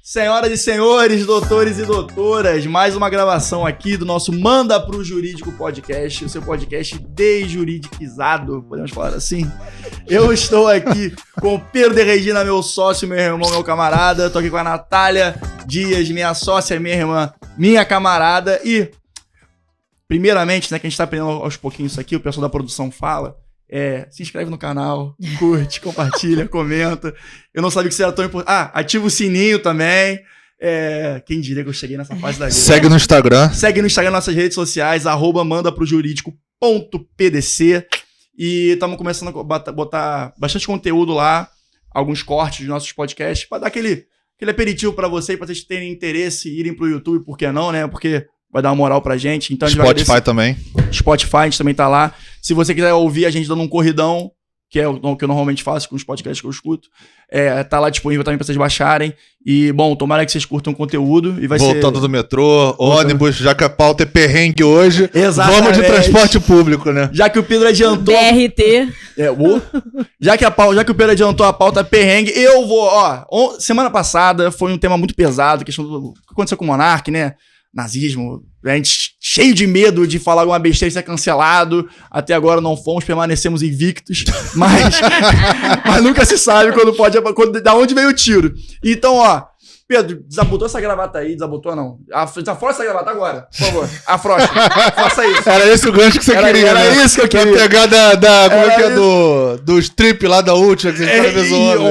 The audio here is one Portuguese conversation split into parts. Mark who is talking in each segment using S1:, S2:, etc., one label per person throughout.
S1: Senhoras e senhores, doutores e doutoras, mais uma gravação aqui do nosso Manda Pro Jurídico Podcast, o seu podcast desjuridicizado, podemos falar assim. Eu estou aqui com o Pedro de Regina, meu sócio, meu irmão, meu camarada. Estou aqui com a Natália Dias, minha sócia, minha irmã, minha camarada. E, primeiramente, né, que a gente está aprendendo aos pouquinhos isso aqui, o pessoal da produção fala... se inscreve no canal, curte, compartilha, comenta. Eu não sabia que isso era tão importante. Ativa o sininho também. Quem diria que eu cheguei nessa fase da vida.
S2: Segue no Instagram.
S1: Segue no Instagram, nossas redes sociais, @mandaprojurídico.pdc. E estamos começando a botar bastante conteúdo lá, alguns cortes dos nossos podcasts, para dar aquele aperitivo para você, para vocês terem interesse e irem pro YouTube, por que não, né? Porque vai dar uma moral pra gente. Então,
S2: Spotify também.
S1: Spotify, a gente também tá lá. Se você quiser ouvir a gente dando um corridão, que é o que eu normalmente faço com os podcasts que eu escuto, tá lá disponível também pra vocês baixarem. E, bom, tomara que vocês curtam o conteúdo. E
S2: Voltando do metrô, ônibus, já que a pauta é perrengue hoje.
S1: Exatamente.
S2: Vamos de transporte público, né?
S1: Já que o Pedro adiantou...
S3: BRT.
S1: Já que o Pedro adiantou a pauta perrengue, eu vou... semana passada foi um tema muito pesado, questão do que aconteceu com o Monark, né? Nazismo, a gente cheio de medo de falar alguma besteira e ser cancelado. Até agora não fomos, permanecemos invictos, mas nunca se sabe da onde veio o tiro. Então, Pedro, desabotou essa gravata aí, desabotou não. Desafora essa gravata agora, por favor. Afrocha, faça isso.
S2: Era esse o gancho que você queria,
S1: Era
S2: né?
S1: isso que eu queria.
S2: Pra pegar como é que é do strip lá da última, que você está zoando.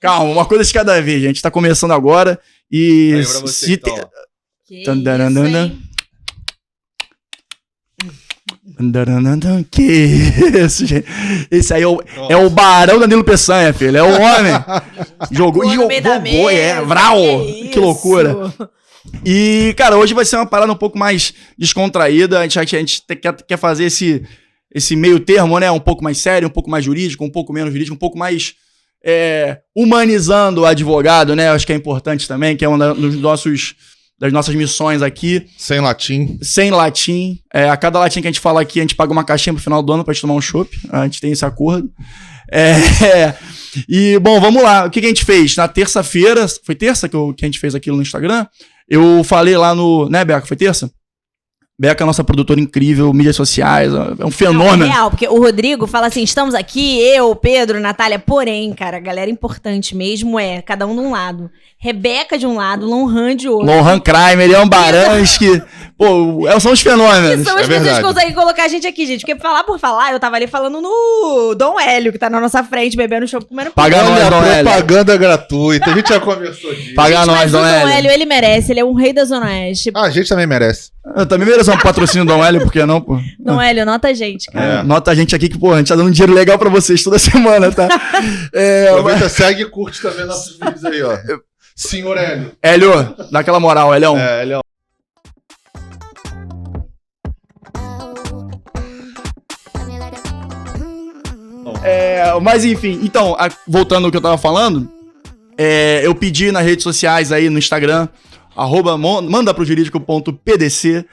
S1: Calma, uma coisa de cada vez, gente. Tá começando agora e...
S2: Aí, pra você, então,
S3: Que
S1: isso, gente. Esse aí é o Barão Danilo Peçanha, filho. É o homem. Jogou, vral. Que loucura. E, cara, hoje vai ser uma parada um pouco mais descontraída. A gente quer fazer esse meio termo, né? Um pouco mais sério, um pouco mais jurídico, um pouco menos jurídico, um pouco mais humanizando o advogado, né? Acho que é importante também, que é uma das nossas missões aqui.
S2: Sem latim.
S1: A cada latim que a gente fala aqui, a gente paga uma caixinha pro final do ano pra gente tomar um chopp. A gente tem esse acordo. E, bom, vamos lá. O que a gente fez? Na terça-feira, foi terça que a gente fez aquilo no Instagram? Eu falei lá no... Né, Beca? Foi terça? Beca é nossa produtora incrível, mídias sociais, é um fenômeno.
S3: Não, é real, porque o Rodrigo fala assim, estamos aqui, eu, Pedro, Natália, porém, cara, a galera importante mesmo cada um de um lado. Rebeca de um lado, Lonhan de outro.
S1: Lonhan Kramer, Elian Baranski, são os fenômenos.
S3: Que são as pessoas que conseguem colocar a gente aqui, gente, porque falar por falar, eu tava ali falando no Dom Hélio, que tá na nossa frente, bebendo chopp, comendo pizza.
S1: Paga nós, Dom Hélio.
S2: Propaganda gratuita, a gente já conversou disso.
S1: Paga nós, Dom Hélio.
S3: O Dom Hélio, ele merece, ele é um rei da Zona Oeste.
S2: A gente também merece.
S1: Eu também mereço um patrocínio do Dom Hélio, por que não, pô?
S3: Dom Hélio, nota a gente, cara.
S1: Nota a gente aqui que, a gente tá dando um dinheiro legal pra vocês toda semana, tá?
S2: Aproveita, segue e curte também nossos vídeos aí, ó. Senhor Hélio.
S1: Hélio, dá aquela moral, Hélio.
S2: Hélio.
S1: Mas enfim, então, voltando ao que eu tava falando, eu pedi nas redes sociais aí, no Instagram, @mandaprojurídico.pdc,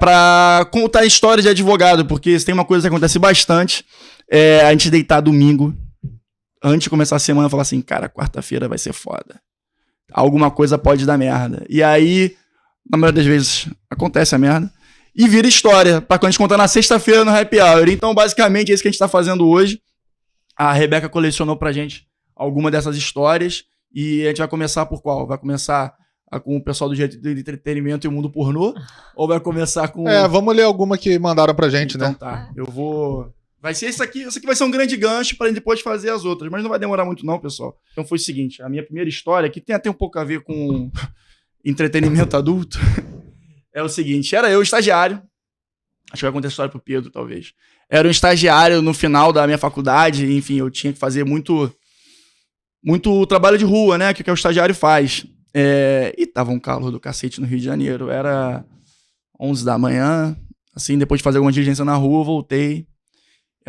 S1: pra contar histórias de advogado, porque se tem uma coisa que acontece bastante, a gente deitar domingo, antes de começar a semana, falar assim, cara, quarta-feira vai ser foda. Alguma coisa pode dar merda. E aí, na maioria das vezes, acontece a merda. E vira história, pra quando a gente contar na sexta-feira no Happy Hour. Então, basicamente, é isso que a gente tá fazendo hoje. A Rebeca colecionou pra gente alguma dessas histórias. E a gente vai começar por qual? Vai começar com o pessoal do direito de entretenimento e o mundo pornô? Ou vai começar com...
S2: vamos ler alguma que mandaram pra gente,
S1: então,
S2: né?
S1: Tá, eu vou... Vai ser isso aqui vai ser um grande gancho pra gente depois fazer as outras, mas não vai demorar muito não, pessoal. Então foi o seguinte, a minha primeira história, que tem até um pouco a ver com entretenimento adulto, é o seguinte, era eu estagiário, acho que vai contar a história pro Pedro, talvez. Era um estagiário no final da minha faculdade, enfim, eu tinha que fazer muito trabalho de rua, né, que o estagiário faz. E tava um calor do cacete no Rio de Janeiro, era 11 da manhã, assim, depois de fazer alguma diligência na rua, eu voltei.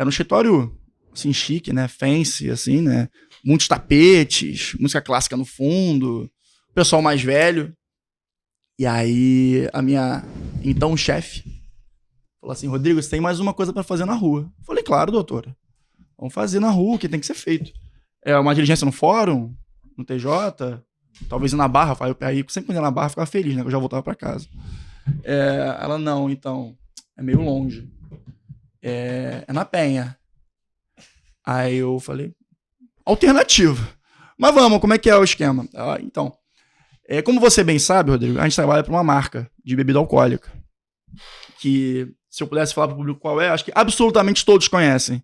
S1: Era um escritório, assim, chique, né? Fancy, assim, né? Muitos tapetes, música clássica no fundo, pessoal mais velho. E aí, a minha, então, chefe falou assim, Rodrigo, você tem mais uma coisa pra fazer na rua. Eu falei, claro, doutora. Vamos fazer na rua, o que tem que ser feito. Uma diligência no fórum, no TJ, talvez ir na Barra. Aí sempre quando ia na Barra, eu ficava feliz, né? Que eu já voltava pra casa. Ela, não, então, é meio longe. É na Penha. Aí eu falei, alternativa. Mas vamos, como é que é o esquema? Então, como você bem sabe, Rodrigo, a gente trabalha para uma marca de bebida alcoólica. Que, se eu pudesse falar para o público qual é, acho que absolutamente todos conhecem.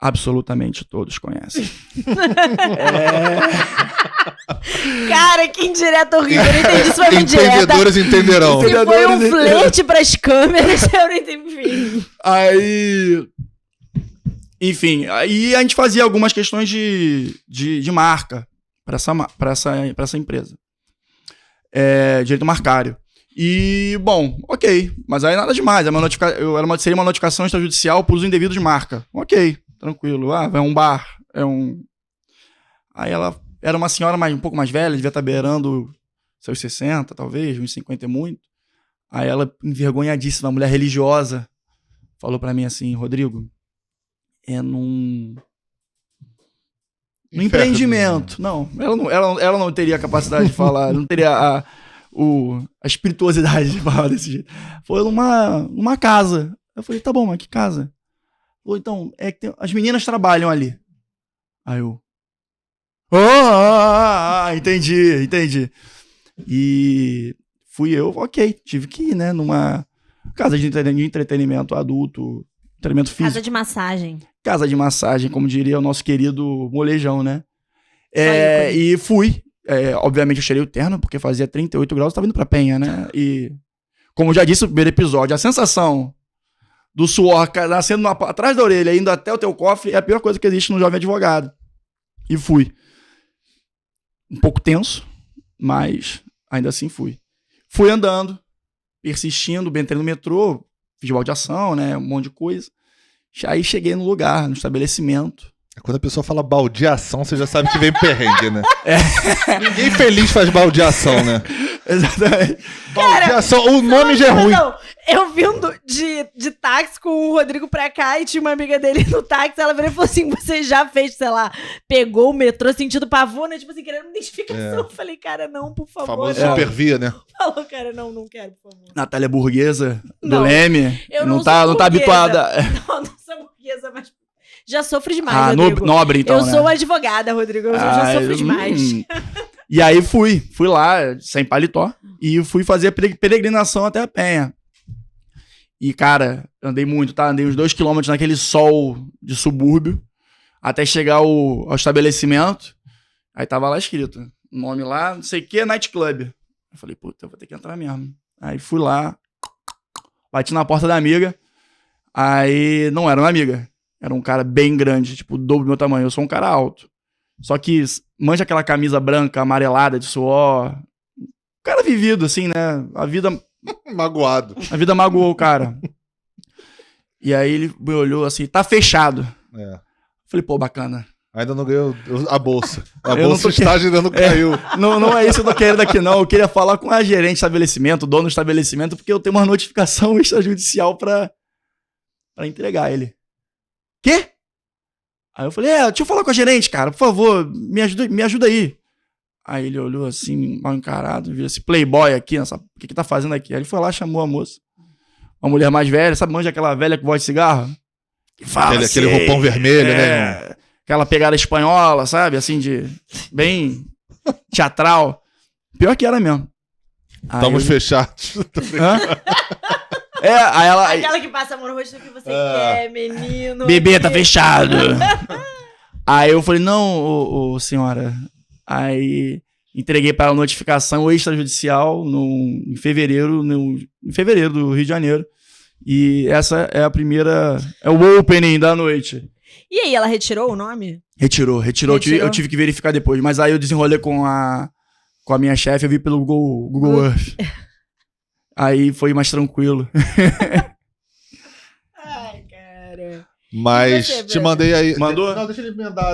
S1: Absolutamente todos conhecem.
S3: Cara, que indireta horrível. Eu não entendi se foi uma indireta.
S2: Entendedores entenderão.
S3: Se foi um flerte pras câmeras, eu não entendi.
S1: Aí... Enfim, aí a gente fazia algumas questões de marca para essa empresa. Direito marcário. E, bom, ok. Mas aí nada demais. Seria uma notificação extrajudicial por uso indevido de marca. Ok, tranquilo. É um bar. Aí ela era uma senhora um pouco mais velha, devia estar beirando seus 60, talvez, uns 50 e muito. Aí ela, envergonhadíssima, mulher religiosa, falou para mim assim, Rodrigo, num empreendimento. Não, ela não teria a capacidade de falar, não teria a espirituosidade de falar desse jeito. Foi numa casa. Eu falei, tá bom, mas que casa? Falei, então, que as meninas trabalham ali. Aí eu... entendi. E fui eu, ok, tive que ir, né, numa casa de entretenimento adulto, treinamento físico. Casa de massagem, como diria o nosso querido molejão, né? E fui. Obviamente eu cheirei o terno, porque fazia 38 graus, eu tava indo pra Penha, né? E, como eu já disse no primeiro episódio, a sensação do suor nascendo atrás da orelha, indo até o teu cofre, é a pior coisa que existe no jovem advogado. E fui. Um pouco tenso, mas ainda assim fui. Fui andando, persistindo, entrei no metrô, fiz baldeação, né? Um monte de coisa. Aí cheguei no lugar, no estabelecimento.
S2: Quando a pessoa fala baldeação, você já sabe que vem perrengue, né? Ninguém feliz faz baldeação, né?
S1: Exatamente.
S2: Baldeação, o nome já é ruim.
S3: Não, eu vindo de táxi com o Rodrigo pra cá e tinha uma amiga dele no táxi, ela virou e falou assim, você já fez, sei lá, pegou o metrô sentido Pavuna, tipo assim, querendo identificação. Eu falei, cara, não, por favor.
S2: Famoso Supervia, né?
S3: Falou, cara, não quero, por favor.
S1: Natália Burguesa, do Leme.
S3: Eu
S1: não tá habituada.
S3: Não sou burguesa, mas já sofro demais, Rodrigo.
S1: Nobre, então,
S3: eu sou uma advogada, Rodrigo, eu já sofro demais.
S1: E aí fui lá, sem paletó, e fui fazer a peregrinação até a Penha. E, cara, andei muito, tá? Andei uns 2 km naquele sol de subúrbio, até chegar ao estabelecimento. Aí tava lá escrito, o nome lá, não sei o que, nightclub. Eu falei, puta, eu vou ter que entrar mesmo. Aí fui lá, bati na porta da amiga, aí não era uma amiga. Era um cara bem grande, tipo, o dobro do meu tamanho. Eu sou um cara alto. Só que manja aquela camisa branca, amarelada, de suor. Um cara vivido, assim, né? A vida...
S2: Magoado.
S1: A vida magoou o cara. E aí ele me olhou assim, tá fechado. Falei, pô, bacana.
S2: Ainda não ganhou a bolsa. A bolsa ainda não caiu.
S1: Não é isso que eu tô querendo aqui, não. Eu queria falar com a gerente do estabelecimento, o dono do estabelecimento, porque eu tenho uma notificação extrajudicial pra entregar ele. Quê? Aí eu falei, deixa eu falar com a gerente, cara, por favor, me ajuda aí. Aí ele olhou assim, mal encarado, viu esse playboy aqui, o que tá fazendo aqui? Aí ele foi lá, chamou a moça, uma mulher mais velha, sabe, manja aquela velha com voz de cigarro? Que fala
S2: aquele roupão vermelho, né?
S1: Aquela pegada espanhola, sabe, assim, bem teatral. Pior que era mesmo.
S2: Estamos fechados.
S1: Aí ela...
S3: Aquela que passa a mão no rosto do que você quer, menino.
S1: Bebê, tá fechado. Aí eu falei, não, senhora. Aí entreguei para ela a notificação extrajudicial em fevereiro do Rio de Janeiro. E essa é a primeira... É o opening da noite.
S3: E aí, ela retirou o nome?
S1: Retirou. Eu tive que verificar depois. Mas aí eu desenrolei com a minha chefe, eu vi pelo Google Earth. Aí foi mais tranquilo.
S3: Ai, cara.
S2: Mas te mandei aí.
S1: Mandou?
S2: Não, deixa ele emendar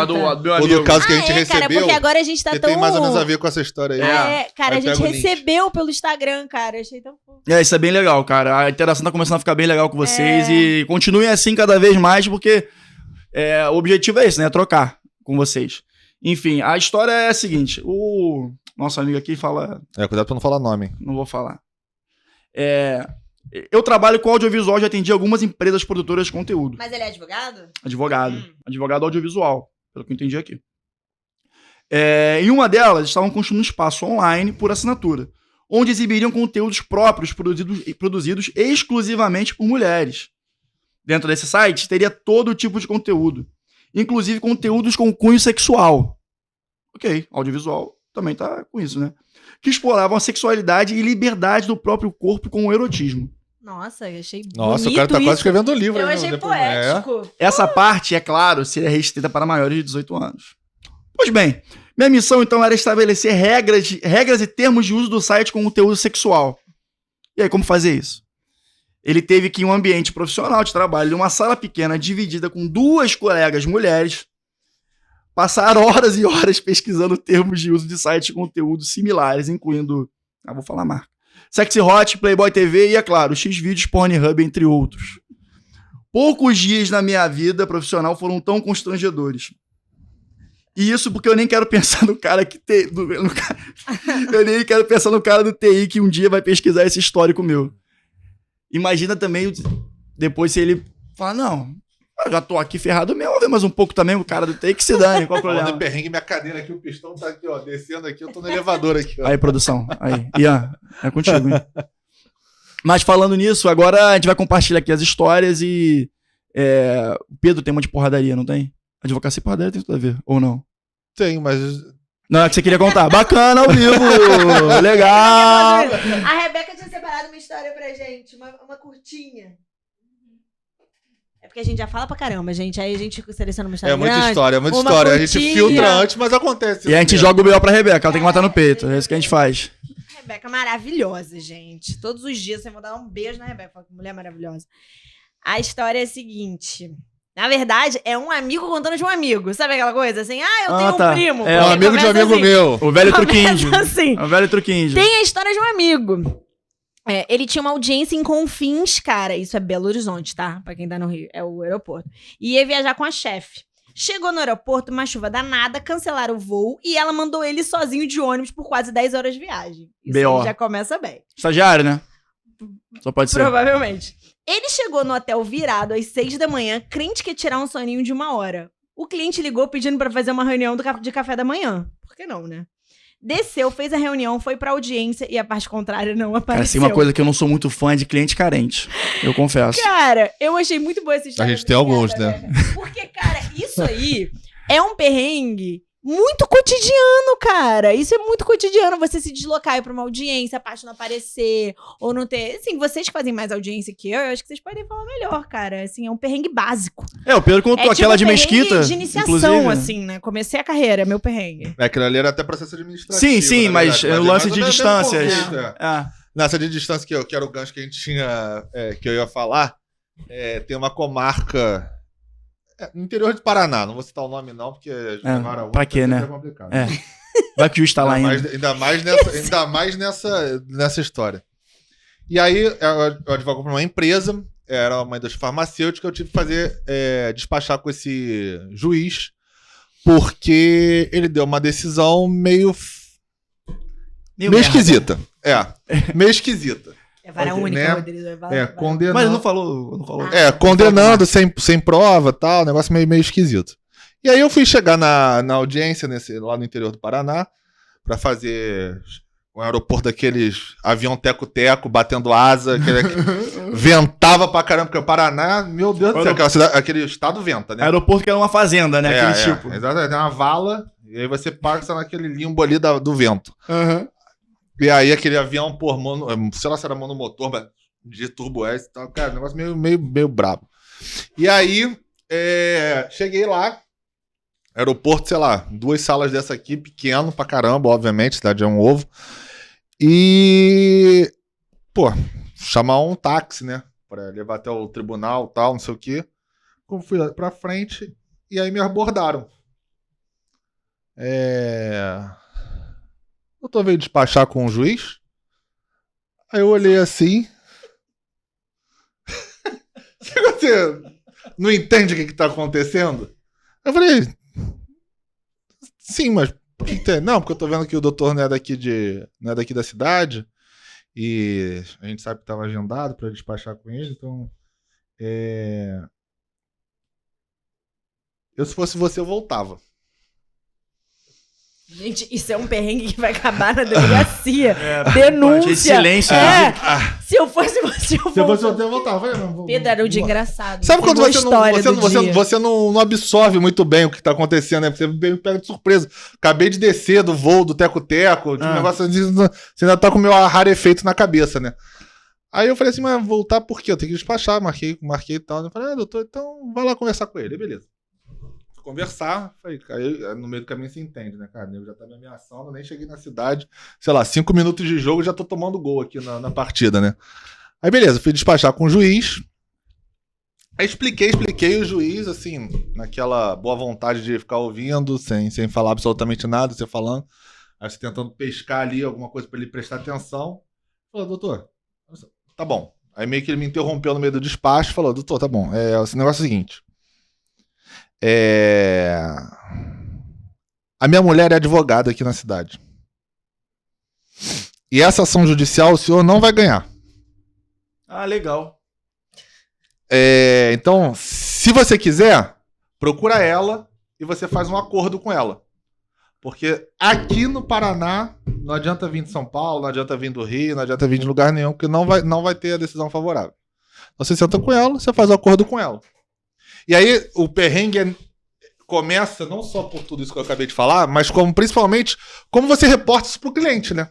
S1: do
S2: do caso que a gente recebeu.
S3: Cara, porque agora a gente tá tão...
S2: tem mais ou menos a ver com essa história aí.
S3: Cara,
S2: aí
S3: a gente recebeu pelo Instagram, cara. Achei tão fofo.
S1: Isso é bem legal, cara. A interação tá começando a ficar bem legal com vocês. E continuem assim cada vez mais, porque o objetivo é esse, né? Trocar com vocês. Enfim, a história é a seguinte. O nosso amigo aqui fala...
S2: Cuidado pra não falar nome.
S1: Não vou falar. Eu trabalho com audiovisual, já atendi algumas empresas produtoras de conteúdo.
S3: Mas ele é advogado?
S1: Advogado. Advogado audiovisual, pelo que eu entendi aqui. Em uma delas, estavam construindo um espaço online por assinatura, onde exibiriam conteúdos próprios produzidos exclusivamente por mulheres. Dentro desse site, teria todo tipo de conteúdo, inclusive conteúdos com cunho sexual. Ok, audiovisual também tá com isso, né? Que exploravam a sexualidade e liberdade do próprio corpo com o erotismo.
S3: Nossa, eu achei
S2: Nossa,
S3: bonito
S2: o cara tá
S3: isso.
S2: quase escrevendo um livro.
S3: Eu
S2: né,
S3: achei
S2: depois.
S3: poético.
S1: Essa parte, é claro, seria restrita para maiores de 18 anos. Pois bem, minha missão então era estabelecer regras e termos de uso do site com conteúdo sexual. E aí, como fazer isso? Ele teve que ir em um ambiente profissional de trabalho, numa sala pequena, dividida com 2 colegas mulheres, passar horas e horas pesquisando termos de uso de sites com conteúdos similares, incluindo, vou falar a marca, Sexy Hot, Playboy TV e, é claro, Xvideos, Pornhub, entre outros. Poucos dias na minha vida profissional foram tão constrangedores. E isso porque eu nem quero pensar no cara que eu nem quero pensar no cara do TI que um dia vai pesquisar esse histórico meu. Imagina também depois se ele fala, não, eu já tô aqui ferrado mesmo, vou ver mais um pouco também o cara do TI que se dane, qual o problema?
S2: Falando em perrengue, minha cadeira aqui, o pistão tá aqui, ó, descendo aqui, eu tô no elevador aqui, ó.
S1: Aí, produção, aí. Ian, é contigo, hein? Mas falando nisso, agora a gente vai compartilhar aqui as histórias e o Pedro tem uma de porradaria, não tem? Advocacia e porradaria tem tudo a ver, ou não?
S2: Tem, mas...
S1: Não, é que você queria contar. Bacana, ao vivo! Legal!
S3: A Rebeca tinha separado uma história pra gente, uma curtinha. É porque a gente já fala pra caramba, gente. Aí a gente seleciona uma história
S2: muita
S3: grande,
S2: história, é muita
S3: uma
S2: história. A gente
S3: curtinha.
S2: filtra antes, mas acontece.
S1: E a gente
S2: mesmo.
S1: joga o B.O. pra Rebeca, ela tem que matar no peito. É isso que a gente faz.
S3: Rebeca maravilhosa, gente. Todos os dias você vai dar um beijo na Rebeca. Fala que mulher maravilhosa. A história é a seguinte... Na verdade, é um amigo contando de um amigo. Sabe aquela coisa assim? Eu tenho um primo.
S1: É
S2: um amigo de um amigo
S3: assim.
S2: meu.
S1: O velho truquinho.
S3: Assim.
S1: O velho truquinho.
S3: Tem a história de um amigo. Ele tinha uma audiência em Confins, cara. Isso é Belo Horizonte, tá? Pra quem tá no Rio. É o aeroporto. E ia viajar com a chefe. Chegou no aeroporto, uma chuva danada, cancelaram o voo e ela mandou ele sozinho de ônibus por quase 10 horas de viagem. Isso
S1: B.O.
S3: aí já começa bem.
S1: Estagiário, né? Só pode ser.
S3: Provavelmente. Ele chegou no hotel virado às 6 da manhã, crente que ia tirar um soninho de 1 hora. O cliente ligou pedindo pra fazer uma reunião de café da manhã. Por que não, né? Desceu, fez a reunião, foi pra audiência e a parte contrária não apareceu.
S1: Cara, assim, uma coisa que eu não sou muito fã é de cliente carente. Eu confesso.
S3: Cara, eu achei muito boa essa história.
S2: A gente tem alguns, né?
S3: Porque, cara, isso aí é um perrengue muito cotidiano, cara. Isso é muito cotidiano. Você se deslocar e ir pra uma audiência, a parte não aparecer, ou não ter... Assim, vocês que fazem mais audiência que eu acho que vocês podem falar melhor, cara. Assim, é um perrengue básico.
S1: O Pedro contou aquela de Mesquita.
S3: De iniciação,
S1: inclusive,
S3: assim, né? Comecei a carreira, meu perrengue.
S2: Aquilo ali era até processo administrativo.
S1: Sim, mas o lance de distâncias.
S2: Nessa de distância que era o gancho que a gente tinha, que eu ia falar, tem uma comarca... no interior de Paraná, não vou citar o nome não, porque...
S1: pra quê, né? Vai que o juiz tá lá ainda.
S2: Ainda mais nessa história. E aí, eu advogo para uma empresa, era uma indústria farmacêutica, eu tive que fazer, despachar com esse juiz, porque ele deu uma decisão meio esquisita. Meio esquisita.
S3: É vara única,
S2: né?
S3: Rodrigo.
S2: Condenando.
S1: Mas ele não falou.
S2: Condenando sem prova, tal, negócio meio esquisito. E aí eu fui chegar na audiência lá no interior do Paraná pra fazer um aeroporto daqueles avião teco-teco, batendo asa, ventava pra caramba, porque o Paraná, meu Deus do céu, aquele estado venta, né?
S1: Aeroporto que era uma fazenda, né? Aquele tipo.
S2: Exatamente, tem uma vala, e aí você passa naquele limbo ali do vento.
S1: Uhum.
S2: E aí aquele avião, sei lá se era monomotor, mas de turbo S e tal, cara, negócio meio brabo. E aí, cheguei lá, aeroporto, sei lá, 2 salas dessa aqui, pequeno pra caramba, obviamente, cidade é um ovo. E, chamar um táxi, né, pra levar até o tribunal, tal, não sei o quê. Como fui lá pra frente, e aí me abordaram. Eu tô veio despachar com o juiz. Aí eu olhei assim. Você não entende o que tá acontecendo? Eu falei, sim, mas por que tem? Não, porque eu tô vendo que o doutor não é daqui da cidade e a gente sabe que tava agendado pra despachar com ele, então eu, se fosse você, eu voltava.
S3: Gente, isso é um perrengue que vai acabar na delegacia. Denúncia.
S1: Esse silêncio.
S3: Se eu fosse você, eu
S2: Se eu fosse
S3: voltava.
S2: você, eu voltava.
S3: Pedro, era um dia engraçado.
S2: Sabe quando
S3: Boa história do dia.
S2: você não absorve muito bem o que tá acontecendo, né? Você me pega de surpresa. Acabei de descer do voo do Teco-Teco, um negócio assim, você ainda tá com o meu rarefeito na cabeça, né? Aí eu falei assim, mas voltar por quê? Eu tenho que despachar, marquei e tal. Eu falei, doutor, então vai lá conversar com ele. Beleza. Conversar, aí no meio do caminho se entende, né, cara? Eu já tá me ameaçando, nem cheguei na cidade, sei lá, 5 minutos de jogo, já tô tomando gol aqui na partida, né? Aí beleza, fui despachar com o juiz, aí expliquei o juiz, assim, naquela boa vontade de ficar ouvindo, sem falar absolutamente nada, você falando, aí você tentando pescar ali alguma coisa pra ele prestar atenção. Falou, doutor, tá bom. Aí meio que ele me interrompeu no meio do despacho, falou, doutor, tá bom, esse negócio é o seguinte, a minha mulher é advogada aqui na cidade. E essa ação judicial o senhor não vai ganhar.
S1: Ah, legal.
S2: Então, se você quiser, procura ela e você faz um acordo com ela. Porque aqui no Paraná, não adianta vir de São Paulo, não adianta vir do Rio, não adianta vir de lugar nenhum, porque não vai ter a decisão favorável. Então, você senta com ela, você faz o acordo com ela. E aí o perrengue começa não só por tudo isso que eu acabei de falar, mas principalmente como você reporta isso pro cliente, né?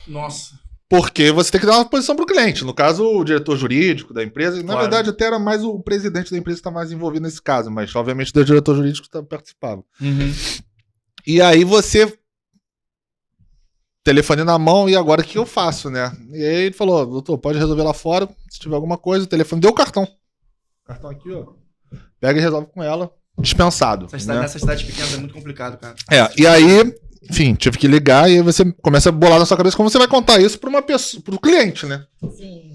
S1: Nossa.
S2: Porque você tem que dar uma posição pro cliente. No caso, o diretor jurídico da empresa. Na verdade, até era mais o presidente da empresa que está mais envolvido nesse caso, mas obviamente o diretor jurídico participava.
S1: Uhum.
S2: E aí você... telefone na mão, e agora o que eu faço, né? E aí ele falou, doutor, pode resolver lá fora, se tiver alguma coisa, o telefone, deu o cartão. Cartão aqui, ó. Pega e resolve com ela. Dispensado.
S1: Nessas cidades pequenas é muito complicado, cara.
S2: E aí, enfim, tive que ligar e aí você começa a bolar na sua cabeça como você vai contar isso pra uma pessoa, pro cliente, né?
S3: Sim.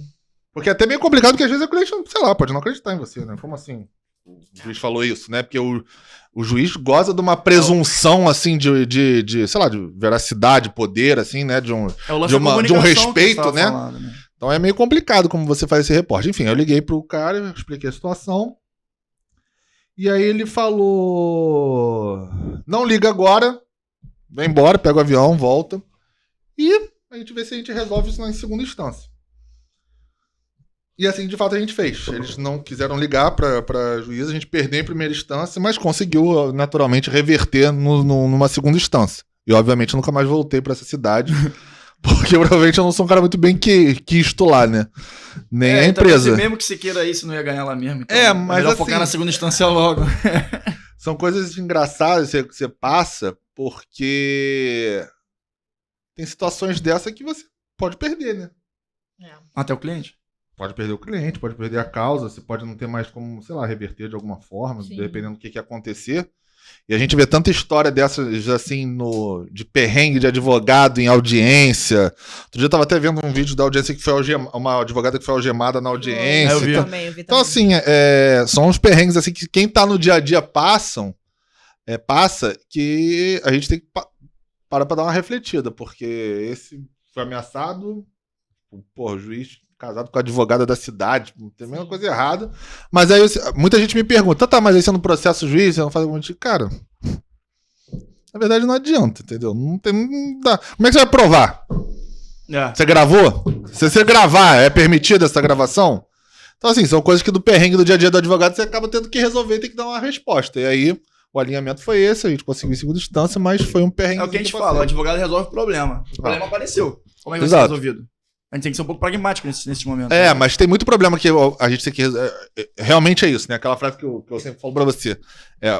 S2: Porque é até meio complicado, porque às vezes o cliente, sei lá, pode não acreditar em você, né? Como assim? O juiz falou isso, né? Porque o juiz goza de uma presunção, assim, de sei lá, de veracidade, poder, assim, né? De um respeito, né?
S1: Falando, né?
S2: Então é meio complicado como você faz esse reporte. Enfim, eu liguei pro cara, expliquei a situação. E aí ele falou... não liga agora, vem embora, pega o avião, volta. E a gente vê se a gente resolve isso em segunda instância. E assim, de fato, a gente fez. Eles não quiseram ligar pra juíza, a gente perdeu em primeira instância, mas conseguiu, naturalmente, reverter numa segunda instância. E, obviamente, eu nunca mais voltei pra essa cidade... Porque provavelmente eu não sou um cara muito bem quisto lá, né? Nem a empresa.
S1: Então, mesmo que você queira isso, não ia ganhar lá mesmo. Então,
S2: mas
S1: melhor
S2: assim,
S1: focar na segunda instância logo.
S2: São coisas engraçadas que você passa, porque tem situações dessa que você pode perder, né?
S1: Até o cliente?
S2: Pode perder o cliente, pode perder a causa, você pode não ter mais como, sei lá, reverter de alguma forma,
S3: Sim.
S2: dependendo do que acontecer. E a gente vê tanta história dessas, assim, de perrengue de advogado em audiência. Outro dia eu tava até vendo um vídeo da audiência que foi uma advogada que foi algemada na audiência.
S1: Eu vi.
S3: Eu vi
S2: então, assim, são uns perrengues assim que quem tá no dia a dia passa que a gente tem que parar pra dar uma refletida, porque esse foi ameaçado, o juiz casado com a advogada da cidade, tem a mesma coisa errada. Mas aí muita gente me pergunta, mas aí você não processa o juiz, você não faz algum tipo. Cara, na verdade não adianta, entendeu? Não dá. Como é que você vai provar? Você gravou? Se você gravar, é permitida essa gravação? Então, assim, são coisas que do perrengue do dia a dia do advogado você acaba tendo que resolver e tem que dar uma resposta. E aí, o alinhamento foi esse, a gente conseguiu em segunda instância, mas foi um perrengue.
S1: É o que a gente fala, o advogado resolve o problema. O problema apareceu. Como é que vai ser resolvido? A gente tem que ser um pouco pragmático nesse momento. Né?
S2: Mas tem muito problema que a gente tem que... realmente é isso, né? Aquela frase que eu sempre falo pra você.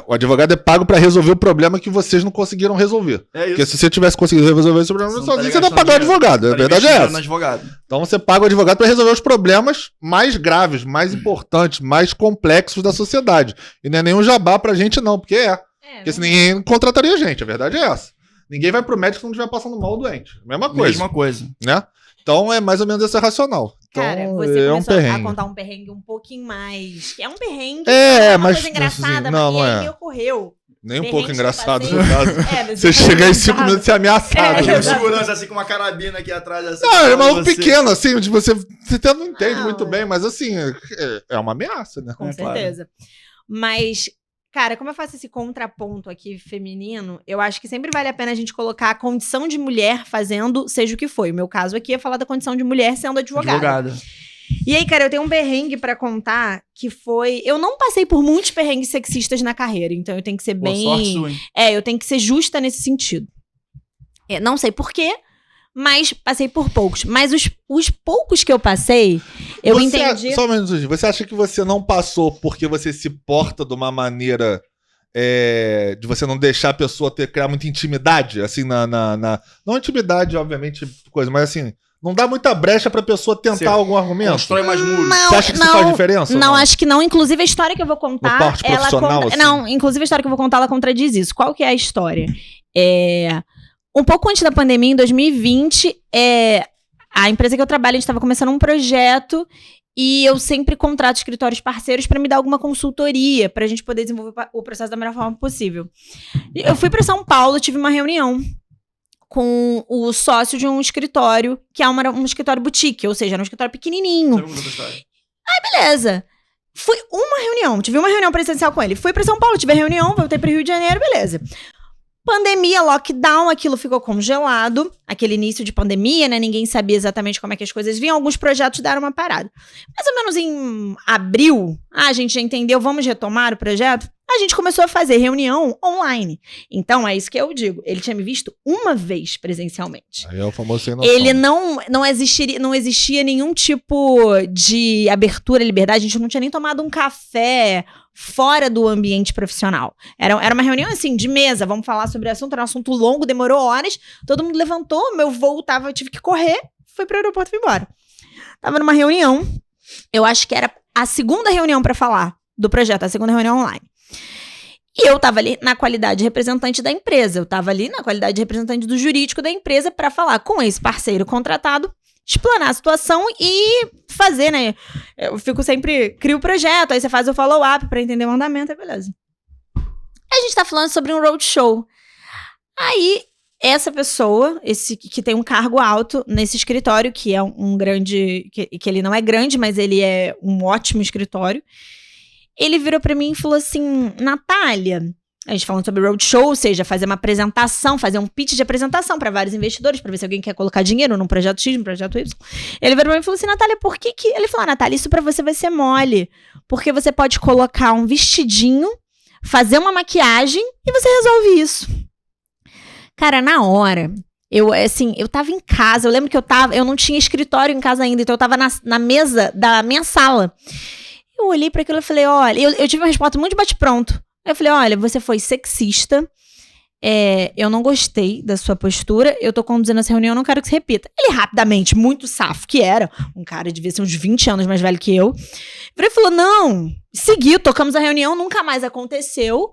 S2: O advogado é pago pra resolver o problema que vocês não conseguiram resolver. É isso. Porque se você tivesse conseguido resolver esse problema sozinho, você não pagou o advogado. A verdade é essa. Então você paga o advogado pra resolver os problemas mais graves, mais importantes, mais complexos da sociedade. E não é nenhum jabá pra gente não, porque porque se ninguém contrataria a gente, a verdade é essa. Ninguém vai pro médico se não estiver passando mal ou doente. Mesma coisa. Né? Então é mais ou menos esse racional. Então,
S3: cara, você começou a contar um perrengue um pouquinho mais... Que é um perrengue, é uma
S2: mas,
S3: coisa engraçada,
S2: não,
S3: mas
S2: não
S3: aí ocorreu.
S2: Nem um
S3: Perrengue
S2: pouco
S3: que eu
S2: engraçado,
S3: passei.
S2: no caso.
S3: Mas
S2: Você chega em 5 minutos e ser ameaçado.
S3: É,
S2: né?
S1: Um segurança assim com uma carabina aqui atrás. Assim,
S2: Não, é maluco
S1: você.
S2: pequeno, assim, onde você até não entende
S3: Não,
S2: muito
S3: é.
S2: bem, mas assim, é uma ameaça, né?
S3: Com
S1: É, claro.
S3: certeza. Mas, cara, como eu faço esse contraponto aqui feminino, eu acho que sempre vale a pena a gente colocar a condição de mulher fazendo seja o que foi. O meu caso aqui é falar da condição de mulher sendo advogada. E aí, cara, eu tenho um perrengue pra contar que foi... Eu não passei por muitos perrengues sexistas na carreira, então eu tenho que ser
S1: Pô,
S3: bem...
S1: sorte sua, hein?
S3: eu tenho que ser justa nesse sentido. Não sei por quê, mas passei por poucos. Mas os poucos que eu passei, eu entendi...
S2: Só um minutinho. Você acha que você não passou porque você se porta de uma maneira de você não deixar a pessoa criar muita intimidade? Assim, não intimidade, obviamente, coisa, mas assim... Não dá muita brecha pra pessoa tentar
S1: Você
S2: algum argumento?
S1: Constrói mais muros.
S2: Você acha que isso faz diferença? ou
S3: Não, acho que não. Inclusive, a história que eu vou contar...
S2: No parte profissional, assim?
S3: Não, inclusive a história que eu vou contar, ela contradiz isso. Qual que é a história? Um pouco antes da pandemia, em 2020, a empresa que eu trabalho, a gente estava começando um projeto e eu sempre contrato escritórios parceiros para me dar alguma consultoria, pra gente poder desenvolver o processo da melhor forma possível. Eu fui para São Paulo, tive uma reunião com o sócio de um escritório, que é um escritório boutique, ou seja, era um escritório pequenininho.
S1: Sabe como é a história?
S3: Beleza. Fui uma reunião, tive uma reunião presencial com ele. Fui pra São Paulo, tive a reunião, voltei pro Rio de Janeiro, beleza. Pandemia, lockdown, aquilo ficou congelado. Aquele início de pandemia, né? Ninguém sabia exatamente como é que as coisas vinham. Alguns projetos deram uma parada. Mais ou menos em abril, a gente já entendeu, vamos retomar o projeto? A gente começou a fazer reunião online. Então, é isso que eu digo. Ele tinha me visto uma vez presencialmente.
S2: Aí é o famoso sem noção.
S3: Ele não existia nenhum tipo de abertura, liberdade. A gente não tinha nem tomado um café fora do ambiente profissional. Era uma reunião, assim, de mesa. Vamos falar sobre o assunto. Era um assunto longo, demorou horas. Todo mundo levantou, meu voo eu tive que correr. Fui pro aeroporto e fui embora. Tava numa reunião. Eu acho que era a segunda reunião pra falar do projeto. A segunda reunião online. E eu tava ali na qualidade de representante da empresa. Eu tava ali na qualidade de representante do jurídico da empresa pra falar com esse parceiro contratado, explanar a situação e fazer, né? Eu crio o projeto, aí você faz o follow-up pra entender o andamento, aí beleza. A gente tá falando sobre um roadshow. Aí, essa pessoa, esse que tem um cargo alto nesse escritório, que é um grande... Que ele não é grande, mas ele é um ótimo escritório. Ele virou pra mim e falou assim, Natália, a gente falando sobre roadshow, ou seja, fazer uma apresentação, fazer um pitch de apresentação pra vários investidores, pra ver se alguém quer colocar dinheiro num projeto X, num projeto Y. Ele virou pra mim e falou assim, Natália, por que que... Ele falou, Natália, isso pra você vai ser mole, porque você pode colocar um vestidinho, fazer uma maquiagem e você resolve isso. Cara, na hora... Eu tava em casa, eu lembro que eu não tinha escritório em casa ainda, então eu tava na mesa da minha sala. Eu olhei pra aquilo e falei, olha... Eu tive uma resposta muito bate-pronto. Eu falei, olha, você foi sexista, eu não gostei da sua postura, eu tô conduzindo essa reunião, não quero que se repita. Ele rapidamente, muito safo que era, um cara devia ser uns 20 anos mais velho que eu, ele falou, não, seguiu, tocamos a reunião, nunca mais aconteceu.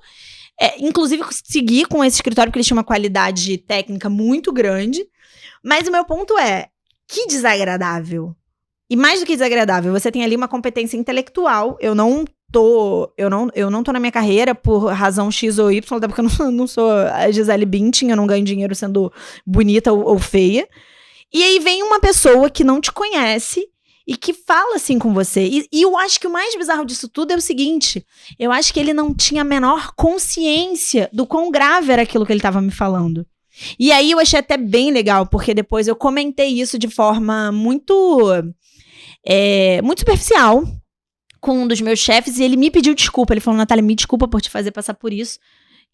S3: Inclusive, segui com esse escritório, porque eles tinham uma qualidade técnica muito grande. Mas o meu ponto que desagradável. E mais do que desagradável, você tem ali uma competência intelectual. Eu não tô na minha carreira por razão X ou Y, até porque eu não sou a Gisele Bündchen, eu não ganho dinheiro sendo bonita ou feia. E aí vem uma pessoa que não te conhece e que fala assim com você. E eu acho que o mais bizarro disso tudo é o seguinte, eu acho que ele não tinha a menor consciência do quão grave era aquilo que ele estava me falando. E aí eu achei até bem legal, porque depois eu comentei isso de forma muito superficial com um dos meus chefes e ele me pediu desculpa. Ele falou, Natália, me desculpa por te fazer passar por isso.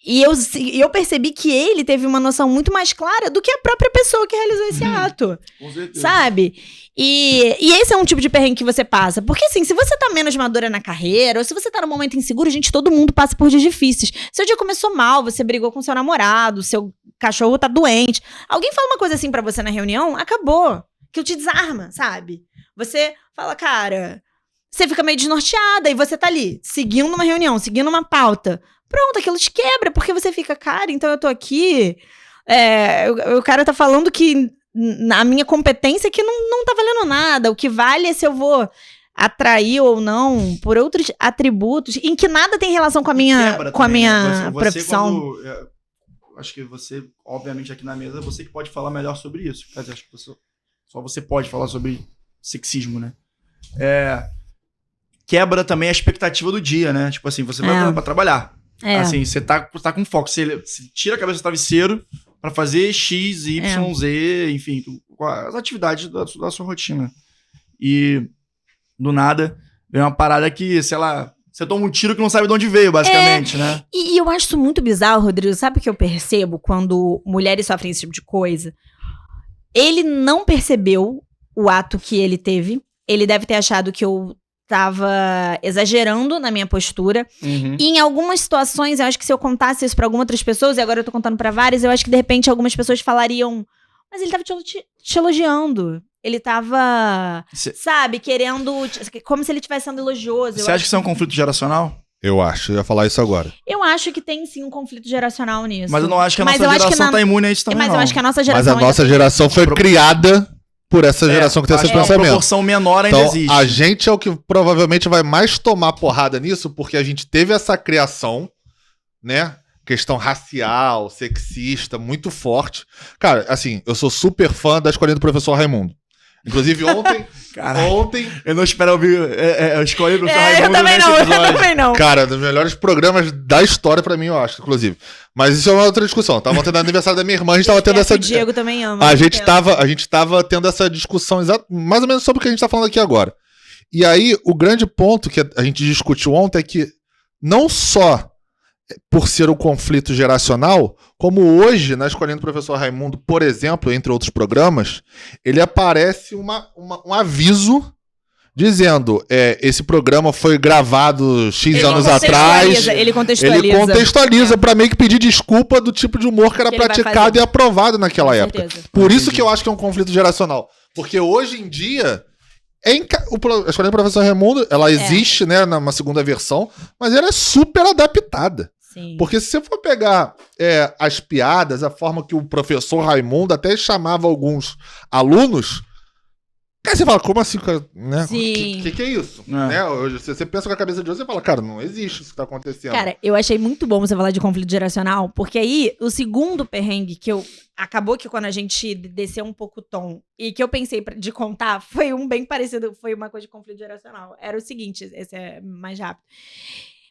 S3: E eu percebi que ele teve uma noção muito mais clara do que a própria pessoa que realizou esse ato.
S1: Com certeza.
S3: Sabe? E esse é um tipo de perrengue que você passa. Porque assim, se você tá menos madura na carreira, ou se você tá num momento inseguro, gente, todo mundo passa por dias difíceis. Seu dia começou mal, você brigou com seu namorado, seu cachorro tá doente. Alguém fala uma coisa assim pra você na reunião, acabou. Que te desarma, sabe? Você fala, cara, você fica meio desnorteada e você tá ali, seguindo uma reunião, seguindo uma pauta. Pronto, aquilo te quebra, porque você fica, cara, então eu tô aqui, o cara tá falando que a minha competência aqui não tá valendo nada, o que vale é se eu vou atrair ou não por outros atributos em que nada tem relação com a minha, profissão.
S1: Acho que você, obviamente, aqui na mesa, você que pode falar melhor sobre isso. Quer dizer, acho que só você pode falar sobre sexismo, né? Quebra também a expectativa do dia, né? Tipo assim, você vai pra trabalhar. Assim, você tá com foco. Você tira a cabeça do travesseiro pra fazer X, Y, Z, enfim, as atividades da sua rotina. E, do nada, vem uma parada que, sei lá, você toma um tiro que não sabe de onde veio, basicamente, né?
S3: E eu acho isso muito bizarro, Rodrigo. Sabe o que eu percebo quando mulheres sofrem esse tipo de coisa? Ele não percebeu o ato que ele teve. Ele deve ter achado que eu tava exagerando na minha postura.
S1: Uhum.
S3: E em algumas situações, eu acho que se eu contasse isso pra algumas outras pessoas, e agora eu tô contando pra várias, eu acho que de repente algumas pessoas falariam, mas ele tava te elogiando. Ele tava, sabe, querendo, como se ele estivesse sendo elogioso.
S1: Você acha que isso é um conflito geracional?
S2: Eu acho, eu ia falar isso agora.
S3: Eu acho que tem sim um conflito geracional nisso.
S1: Mas eu não acho que a nossa geração tá imune a isso também,
S3: Mas
S1: não.
S3: eu acho que a nossa geração...
S2: Mas a nossa geração foi criada por essa geração que tem esse pensamento.
S1: A proporção menor ainda
S2: então,
S1: existe.
S2: A gente é o que provavelmente vai mais tomar porrada nisso, porque a gente teve essa criação, né? Questão racial, sexista, muito forte. Cara, assim, eu sou super fã da Escolinha do Professor Raimundo. Inclusive ontem...
S1: Eu não espero ouvir a Escolinha do Professor Raimundo
S3: eu também não.
S2: Cara, um dos melhores programas da história pra mim, eu acho, inclusive. Mas isso é uma outra discussão. Tava tendo aniversário da minha irmã, a gente tava tendo essa...
S3: O Diego também ama.
S2: A gente tava tendo essa discussão mais ou menos sobre o que a gente tá falando aqui agora. E aí, o grande ponto que a gente discutiu ontem é que não só por ser um conflito geracional, como hoje, na Escolinha do Professor Raimundo, por exemplo, entre outros programas, ele aparece um aviso dizendo, esse programa foi gravado X anos atrás.
S3: Ele contextualiza
S2: pra meio que pedir desculpa do tipo de humor que era praticado e aprovado naquela época. Por isso que eu acho que é um conflito geracional. Porque hoje em dia... A Escolinha do Professor Raimundo, ela existe, né, numa segunda versão, mas ela é super adaptada.
S3: Sim.
S2: Porque se você for pegar as piadas, a forma que o professor Raimundo até chamava alguns alunos, cara, você fala, como assim, cara? Né? Que é isso? Né? Hoje, se você pensa com a cabeça de hoje, você fala, cara, não existe isso que tá acontecendo.
S3: Cara, eu achei muito bom você falar de conflito geracional, porque aí, o segundo perrengue que acabou que quando a gente desceu um pouco o tom, e que eu pensei de contar, foi um bem parecido, foi uma coisa de conflito geracional. Era o seguinte, esse é mais rápido.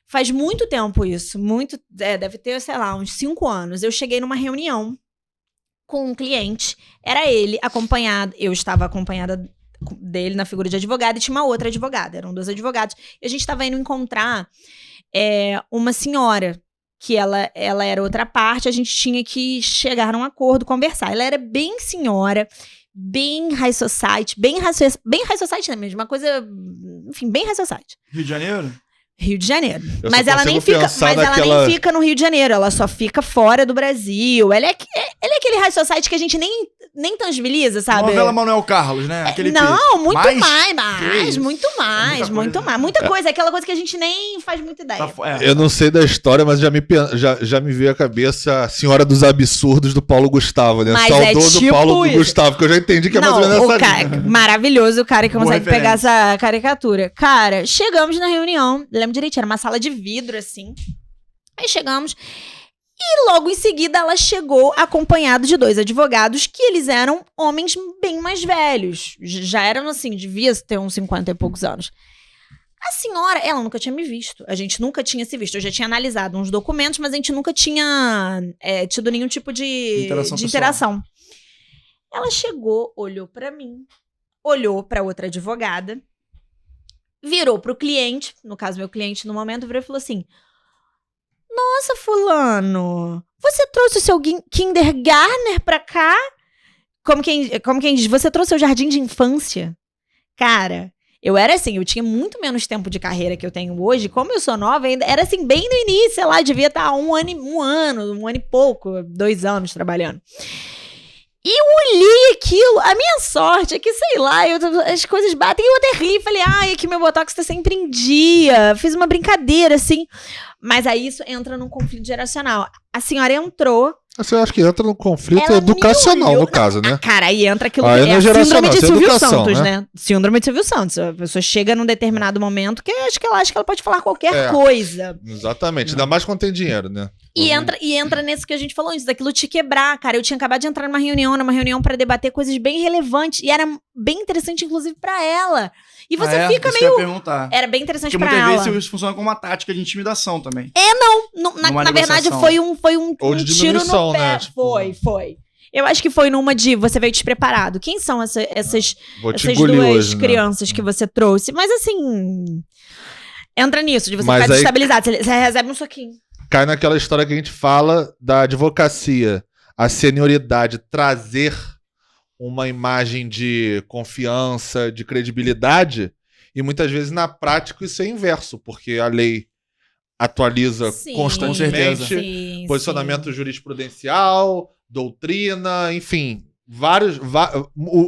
S3: Faz muito tempo isso, deve ter, sei lá, uns 5 anos. Eu cheguei numa reunião com um cliente, era ele acompanhado, eu estava acompanhada dele na figura de advogado e tinha uma outra advogada, eram 2 advogados. E a gente estava indo encontrar uma senhora, que ela era outra parte, a gente tinha que chegar num acordo, conversar. Ela era bem senhora, bem high society, bem high society não é mesmo? Uma coisa, enfim, bem high society.
S1: Rio de Janeiro?
S3: Rio de Janeiro. Mas ela nem fica no Rio de Janeiro, ela só fica fora do Brasil. Ela é aquele high society que a gente nem tangibiliza, sabe?
S1: Novela Manuel Carlos, né?
S3: Muito mais. Muita coisa, aquela coisa que a gente nem faz muita ideia.
S2: Eu não sei da história, mas já me veio à cabeça a Senhora dos Absurdos do Paulo Gustavo, né?
S3: Mas
S2: saudoso
S3: tipo
S2: Paulo Gustavo, que eu já entendi que é mais ou menos essa linha.
S3: Maravilhoso o cara que consegue pegar essa caricatura. Cara, chegamos na reunião, lembro direitinho, era uma sala de vidro, assim. Aí chegamos e logo em seguida ela chegou acompanhada de 2 advogados que eles eram homens bem mais velhos. Já eram assim, devia ter uns 50 e poucos anos. A senhora, ela nunca tinha me visto. A gente nunca tinha se visto. Eu já tinha analisado uns documentos, mas a gente nunca tinha tido nenhum tipo de interação. Ela chegou, olhou pra mim, olhou pra outra advogada, virou pro cliente, no caso meu cliente no momento, virou e falou assim: nossa, fulano, você trouxe o seu kindergarten pra cá? Como quem diz, você trouxe o seu jardim de infância? Cara, eu era assim, eu tinha muito menos tempo de carreira que eu tenho hoje. Como eu sou nova, ainda era assim, bem no início, sei lá, devia estar um ano e pouco, 2 anos trabalhando. E eu olhei aquilo, a minha sorte é que, sei lá, as coisas batem e eu até ri, falei, é que meu botox tá sempre em dia, fiz uma brincadeira, assim. Mas aí isso entra num conflito geracional. A senhora entrou,
S2: Assim, eu acho que entra no conflito
S3: Ela me
S2: educacional,
S3: olhou-
S2: no caso, né?
S3: Cara, aí entra aquilo
S2: Aí
S3: que
S2: não
S3: é
S2: é
S3: a síndrome
S2: geracional,
S3: de
S2: isso é
S3: Silvio
S2: educação,
S3: Santos,
S2: né?
S3: né? Síndrome de Silvio Santos. A pessoa chega num determinado momento que acho que ela acha que ela pode falar qualquer
S2: É.
S3: coisa.
S2: Exatamente. Ainda mais quando tem dinheiro, né?
S3: E entra nesse que a gente falou antes, daquilo te quebrar, cara. Eu tinha acabado de entrar numa reunião pra debater coisas bem relevantes. E era bem interessante, inclusive, pra ela. E você fica
S1: isso que eu
S3: meio...
S1: ia perguntar.
S3: Era bem interessante
S1: Porque
S3: pra
S1: muitas
S3: ela.
S1: vezes isso funciona como uma tática de intimidação também.
S3: Na verdade,
S1: negociação.
S3: foi um
S2: Ou de
S3: tiro no
S2: diminuição,
S3: pé.
S2: né? Tipo-
S3: Foi. Eu acho que foi numa de você veio despreparado. Quem são essas
S2: Vou te
S3: duas
S2: engolir hoje, né?
S3: crianças que você trouxe? Mas assim, entra nisso, de você
S2: Mas
S3: ficar
S2: aí-
S3: desestabilizado. Você recebe um soquinho.
S2: Cai naquela história que a gente fala da advocacia. A senioridade trazer uma imagem de confiança, de credibilidade, e muitas vezes na prática isso é inverso, porque a lei atualiza constantemente
S3: sim,
S2: posicionamento jurisprudencial, doutrina, enfim,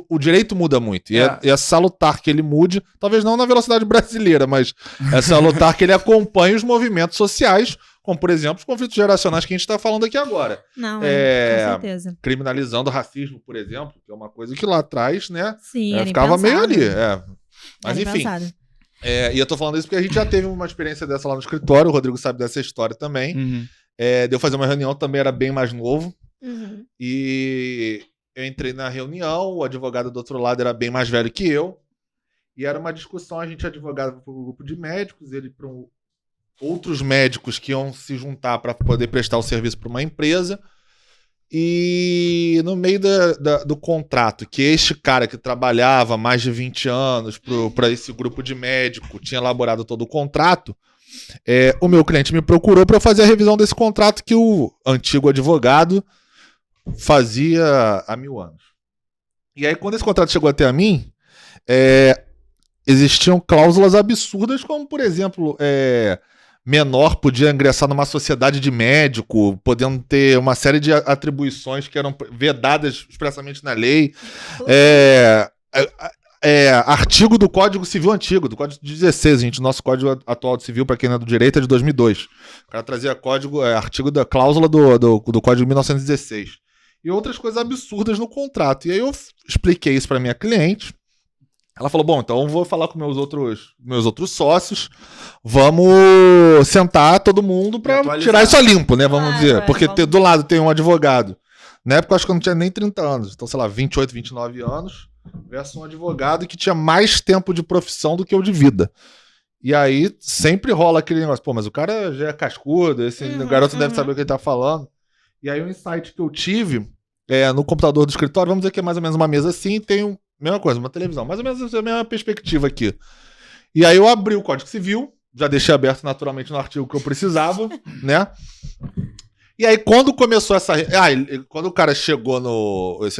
S2: o direito muda muito. E é salutar que ele mude, talvez não na velocidade brasileira, mas é salutar que ele acompanhe os movimentos sociais, como, por exemplo, os conflitos geracionais que a gente está falando aqui agora.
S3: Não, com certeza.
S2: Criminalizando o racismo, por exemplo, que é uma coisa que lá atrás, né,
S3: Sim, era
S2: ficava meio
S3: impensado.
S2: ali. Mas
S3: Era
S2: enfim.
S3: impensado.
S2: E eu tô falando isso porque a gente já teve uma experiência dessa lá no escritório, o Rodrigo sabe dessa história também. De eu fazer uma reunião, também era bem mais novo.
S3: Uhum.
S2: E eu entrei na reunião, o advogado do outro lado era bem mais velho que eu. E era uma discussão, a gente advogava para um grupo de médicos, ele para outros médicos que iam se juntar para poder prestar o serviço para uma empresa. E no meio do contrato, que este cara que trabalhava há mais de 20 anos para esse grupo de médico tinha elaborado todo o contrato, o meu cliente me procurou para fazer a revisão desse contrato que o antigo advogado fazia há 1000 anos. E aí, quando esse contrato chegou até a mim, existiam cláusulas absurdas, como, por exemplo, menor podia ingressar numa sociedade de médico, podendo ter uma série de atribuições que eram vedadas expressamente na lei. Artigo do Código Civil antigo, do Código de 16, gente. Nosso Código atual de Civil, para quem não é do direito, é de 2002. O cara trazia artigo da cláusula do Código de 1916. E outras coisas absurdas no contrato. E aí eu expliquei isso para minha cliente. Ela falou, bom, então eu vou falar com meus outros sócios, vamos sentar todo mundo para tirar isso a limpo, né, vamos dizer. Porque do lado tem um advogado. Na época eu acho que eu não tinha nem 30 anos, então sei lá, 28, 29 anos, versus um advogado que tinha mais tempo de profissão do que eu de vida. E aí sempre rola aquele negócio, pô, mas o cara já é cascudo, esse garoto deve saber o que ele tá falando. E aí o insight que eu tive no computador do escritório, vamos dizer que é mais ou menos uma mesa assim, tem mesma coisa, uma televisão, mais ou menos a mesma perspectiva aqui. E aí eu abri o Código Civil, já deixei aberto naturalmente no artigo que eu precisava, né? E aí quando começou quando o cara esse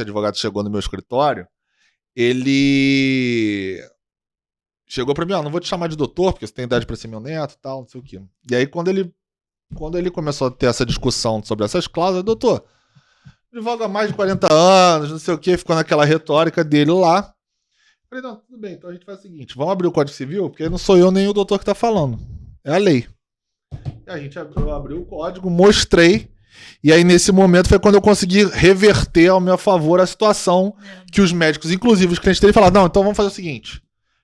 S2: advogado chegou no meu escritório, ele chegou pra mim, não vou te chamar de doutor, porque você tem idade pra ser meu neto e tal, não sei o quê. E aí quando ele começou a ter essa discussão sobre essas cláusulas, doutor, advoga há mais de 40 anos, não sei o que, ficou naquela retórica dele lá. Falei, não, tudo bem, então a gente faz o seguinte, vamos abrir o Código Civil, porque não sou eu nem o doutor que tá falando, é a lei. E eu abri o código, mostrei, e aí nesse momento foi quando eu consegui reverter ao meu favor a situação que os médicos, inclusive os clientes dele, falaram, não, então vamos fazer o seguinte,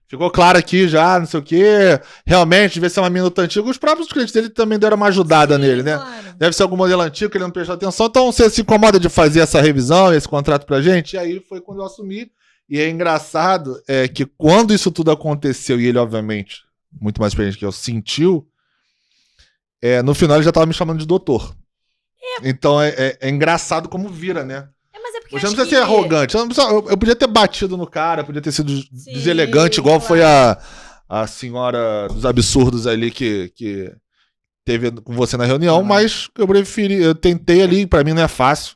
S2: ficou claro aqui já, não sei o que, realmente devia ser uma minuta antiga, os próprios clientes dele também deram uma ajudada nele, né? Claro. Deve ser algum modelo antigo que ele não prestou atenção, então você se incomoda de fazer essa revisão, esse contrato pra gente? E aí foi quando eu assumi, e é engraçado que quando isso tudo aconteceu, e ele obviamente, muito mais experiente que eu, sentiu, no final ele já tava me chamando de doutor. Então é engraçado como vira, né?
S3: Mas é porque
S2: você não precisa ser arrogante. Eu podia ter batido no cara, podia ter sido deselegante, igual foi a senhora dos absurdos ali que teve com você na reunião, mas eu tentei ali, pra mim não é fácil.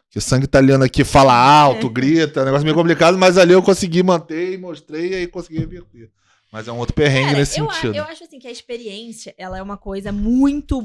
S2: Porque o sangue italiano aqui fala alto, grita, é um negócio meio complicado, mas ali eu consegui manter e mostrei e aí consegui reverter. Mas é um outro perrengue
S3: Cara,
S2: nesse
S3: eu
S2: sentido.
S3: acho assim que a experiência, ela é uma coisa muito,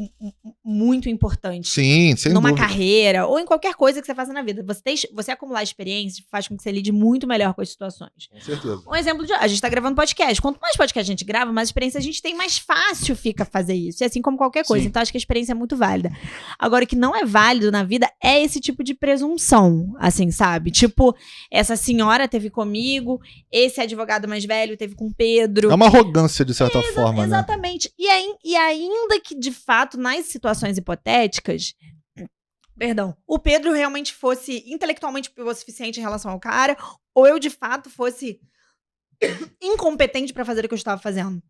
S3: muito importante.
S2: Sim, sem
S3: Numa
S2: dúvida.
S3: carreira ou em qualquer coisa que você faça na vida. Você acumular experiência faz com que você lide muito melhor com as situações.
S2: Com certeza.
S3: Um exemplo a gente tá gravando podcast. Quanto mais podcast a gente grava, mais experiência a gente tem, mais fácil fica fazer isso. E assim como qualquer coisa.
S1: Sim.
S3: Então acho que a experiência é muito válida. Agora, o que não é válido na vida é esse tipo de presunção, assim, sabe? Tipo, essa senhora teve comigo, esse advogado mais velho teve com o Pedro.
S2: É uma arrogância, de certa forma, né?
S3: Exatamente. E ainda que, de fato, nas situações hipotéticas, perdão, o Pedro realmente fosse intelectualmente o suficiente em relação ao cara, ou eu, de fato, fosse incompetente pra fazer o que eu estava fazendo.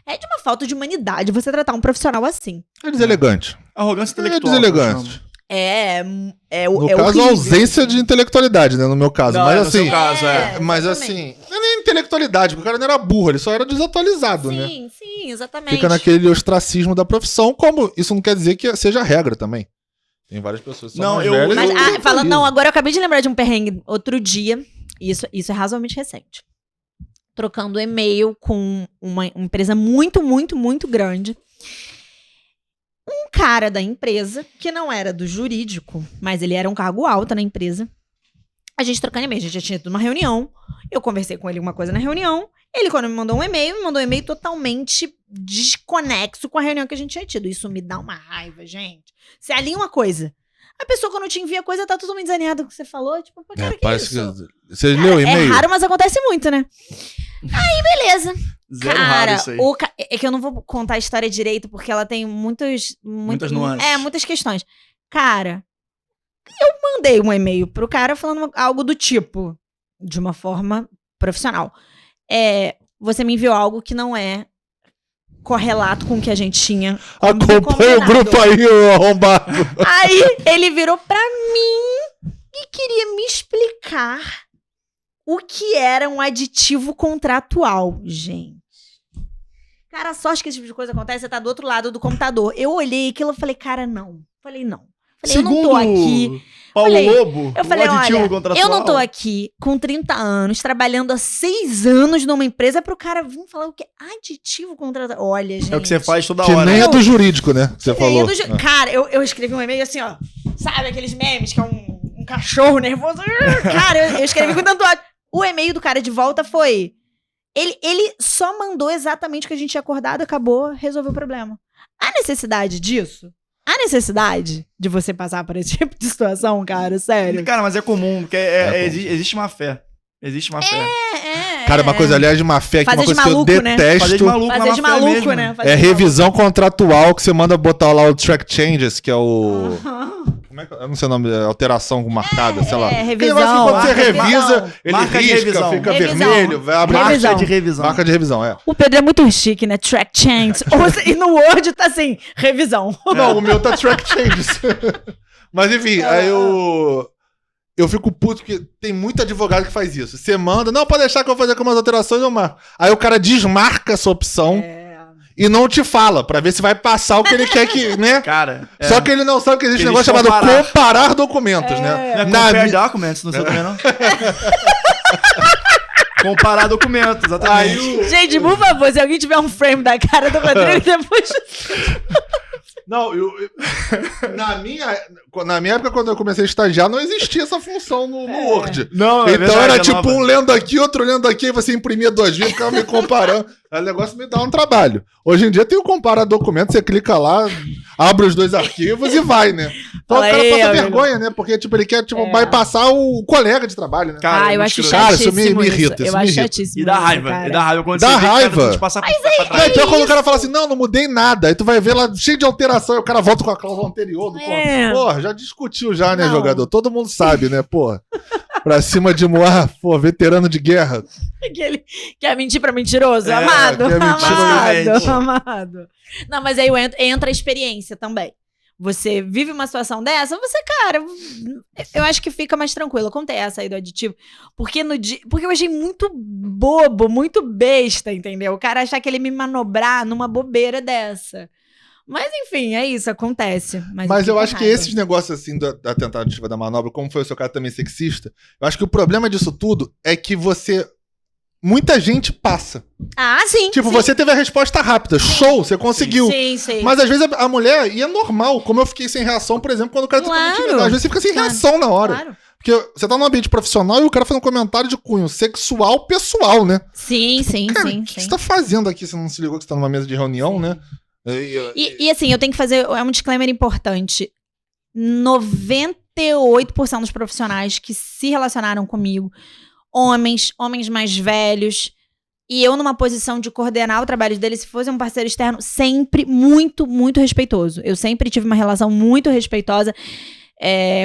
S3: É de uma falta de humanidade você tratar um profissional assim.
S2: É deselegante.
S1: Arrogância
S2: É
S1: intelectual.
S2: deselegante.
S3: No
S2: No caso, a ausência de intelectualidade, né? No meu caso.
S1: Não,
S2: mas
S1: no seu
S2: assim.
S1: caso, é.
S2: Mas
S3: exatamente.
S2: assim, não é nem intelectualidade, porque o cara não era burro, ele só era desatualizado, né?
S3: Sim, exatamente.
S2: Fica naquele ostracismo da profissão, como isso não quer dizer que seja a regra também. Tem várias pessoas que são
S1: Não,
S2: mais
S1: eu-
S2: velhas.
S3: Mas,
S2: e
S3: falando, não,
S2: atualizam.
S3: agora eu acabei de lembrar de um perrengue outro dia. Isso é razoavelmente recente. Trocando e-mail com uma empresa muito, muito, muito grande. Um cara da empresa, que não era do jurídico, mas ele era um cargo alto na empresa. A gente trocando e-mail, a gente já tinha tido uma reunião. Eu conversei com ele uma coisa na reunião. Ele, quando me mandou um e-mail totalmente desconexo com a reunião que a gente tinha tido. Isso me dá uma raiva, gente. Você alinha uma coisa. A pessoa, quando te envia coisa, tá totalmente desalinhada com o que você falou. Tipo, pô, cara, que
S2: parece
S3: isso?
S2: que. Você leu o
S3: É
S2: e-mail?
S3: raro, mas acontece muito, né? Aí, beleza.
S1: Zero
S3: Cara,
S1: raro isso aí.
S3: é que eu não vou contar a história direito, porque ela tem muitas
S1: nuances.
S3: muitas questões. Cara, eu mandei um e-mail pro cara falando algo do tipo, de uma forma profissional. Você me enviou algo que não é correlato com o que a gente tinha
S2: Acompanha o
S3: combinado.
S2: grupo aí, ô arrombado.
S3: Aí ele virou pra mim e queria me explicar o que era um aditivo contratual, gente. Cara, a sorte que esse tipo de coisa acontece, você tá do outro lado do computador. Eu olhei aquilo e falei, cara, não. Falei, não. Falei, eu não tô aqui.
S1: Paulo
S3: Falei-
S1: Lobo,
S3: Eu falei,
S1: o aditivo
S3: olha,
S1: contratual.
S3: eu não tô aqui com 30 anos, trabalhando há 6 anos numa empresa pro cara vir falar o que? Aditivo contratual. Olha, gente.
S1: É o que você faz toda
S2: Que
S1: hora.
S2: nem é do jurídico, né? Que você falou.
S3: Cara, eu escrevi um e-mail assim, ó. Sabe aqueles memes que é um cachorro nervoso? Cara, eu escrevi com tanto ódio. O e-mail do cara de volta foi... Ele só mandou exatamente o que a gente tinha acordado, acabou, resolveu o problema. A necessidade disso? A necessidade de você passar por esse tipo de situação, cara, sério?
S1: Cara, mas é comum, porque
S2: comum.
S1: existe má fé. Existe má fé.
S2: Cara, uma coisa, aliás, de má fé, que
S3: Fazer
S2: uma coisa
S3: de maluco,
S2: que eu
S3: né?
S2: detesto.
S1: Fazer de maluco,
S3: Fazer
S1: na má
S3: de
S1: fé
S3: maluco,
S1: mesmo.
S3: né? Fazer
S2: É
S3: de maluco.
S2: revisão contratual que você manda botar lá o track changes, que é o. Como é que eu não sei o nome, alteração marcada, sei lá.
S3: revisão,
S2: Aquele negócio que quando você
S3: revisão.
S2: revisa, ele
S1: Marca de
S2: risca,
S1: revisão.
S2: fica
S3: Revisão.
S2: vermelho, vai abrir
S3: Revisão.
S1: Marca de revisão.
S2: marca de revisão, é.
S3: O Pedro é muito chique, né? Track change. E no Word tá assim, revisão.
S2: Não, o meu tá track changes. Mas enfim, aí eu fico puto que tem muito advogado que faz isso. Você manda, não, pode deixar que eu vou fazer com umas alterações, eu marco. Aí o cara desmarca essa opção e não te fala, pra ver se vai passar o que ele quer que, né?
S1: Cara,
S2: Só que ele não sabe que existe um
S1: Eles
S2: negócio chamado
S1: comparar.
S2: comparar documentos, né?
S1: não é
S2: Na
S1: compare
S2: mi-
S1: documentos, não sei também não. Comparar documentos, exatamente.
S2: Aí o...
S3: Gente, por favor, se alguém tiver um frame da cara do Rodrigo, depois...
S2: Não, na minha época, quando eu comecei a estagiar, não existia essa função no Word.
S1: Não,
S2: Então
S1: verdade,
S2: era
S1: é
S2: tipo
S1: nova.
S2: um lendo aqui, outro lendo aqui, aí você imprimia 2 vezes, ficava me comparando. Aí o negócio me dá um trabalho. Hoje em dia tem o comparar documentos, você clica lá, abre os 2 arquivos e vai, né? Então
S3: Fala
S2: o cara
S3: aí,
S2: passa
S3: amigo.
S2: vergonha, né? Porque tipo, ele quer bypassar o colega de trabalho, né?
S1: Cara, é
S3: eu
S1: muito
S3: acho
S1: escroto.
S2: Cara, isso
S3: chatíssimo
S2: me irrita,
S3: Eu
S2: isso me
S3: acho
S2: irrita.
S3: chatíssimo
S1: E dá
S3: isso,
S1: raiva.
S3: cara.
S1: E dá raiva quando
S2: Dá
S1: você vê, cara,
S2: raiva.
S1: tu te passar pra
S2: É,
S1: trás.
S2: então quando o cara fala assim, não mudei nada. Aí tu vai ver lá cheio de alteração e o cara volta com a cláusula anterior do
S3: É.
S2: Porra, já discutiu já, né,
S3: Não.
S2: jogador? Todo mundo sabe, né, porra? Pra cima de Moá, pô, veterano de guerra.
S3: Aquele que é mentir pra mentiroso.
S1: É,
S3: Amado,
S2: que é mentiroso.
S3: amado. Não, mas aí entra a experiência também. Você vive uma situação dessa, cara, eu acho que fica mais tranquilo. Acontece aí do aditivo. Porque eu achei muito bobo, muito besta, entendeu? O cara achar que ele me manobrar numa bobeira dessa. Mas enfim, é isso, acontece.
S2: Mas eu
S3: fico
S2: acho
S3: com
S2: que
S3: raiva.
S2: esses negócios assim da tentativa da manobra, como foi o seu caso também sexista, eu acho que o problema disso tudo é que você muita gente passa.
S3: Ah, sim.
S2: Tipo,
S3: sim.
S2: você teve a resposta rápida. Show, você conseguiu.
S3: Sim.
S2: Mas às vezes a mulher, e é normal, como eu fiquei sem reação, por exemplo, quando o cara tá
S3: Claro.
S2: comentando. Às vezes você fica sem
S3: Claro.
S2: reação na hora.
S3: Claro.
S2: Porque você tá num ambiente profissional e o cara faz um comentário de cunho sexual pessoal, né?
S3: Sim.
S2: Cara, o que você tá fazendo aqui? Você não se ligou que você tá numa mesa de reunião, né?
S3: E assim, eu tenho que fazer um disclaimer importante. 98% dos profissionais que se relacionaram comigo, homens mais velhos, e eu numa posição de coordenar o trabalho deles, se fosse um parceiro externo, sempre muito, muito respeitoso. Eu sempre tive uma relação muito respeitosa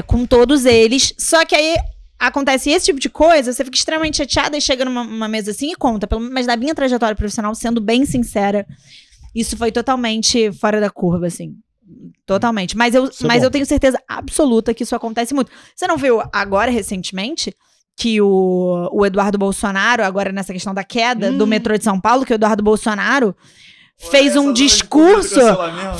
S3: com todos eles. Só que aí acontece esse tipo de coisa, você fica extremamente chateada e chega numa mesa assim e conta. Mas na minha trajetória profissional, sendo bem sincera, isso foi totalmente fora da curva, assim. Totalmente. Mas eu tenho certeza absoluta que isso acontece muito. Você não viu agora, recentemente, que o Eduardo Bolsonaro, agora nessa questão da queda do metrô de São Paulo, que o Eduardo Bolsonaro fez um discurso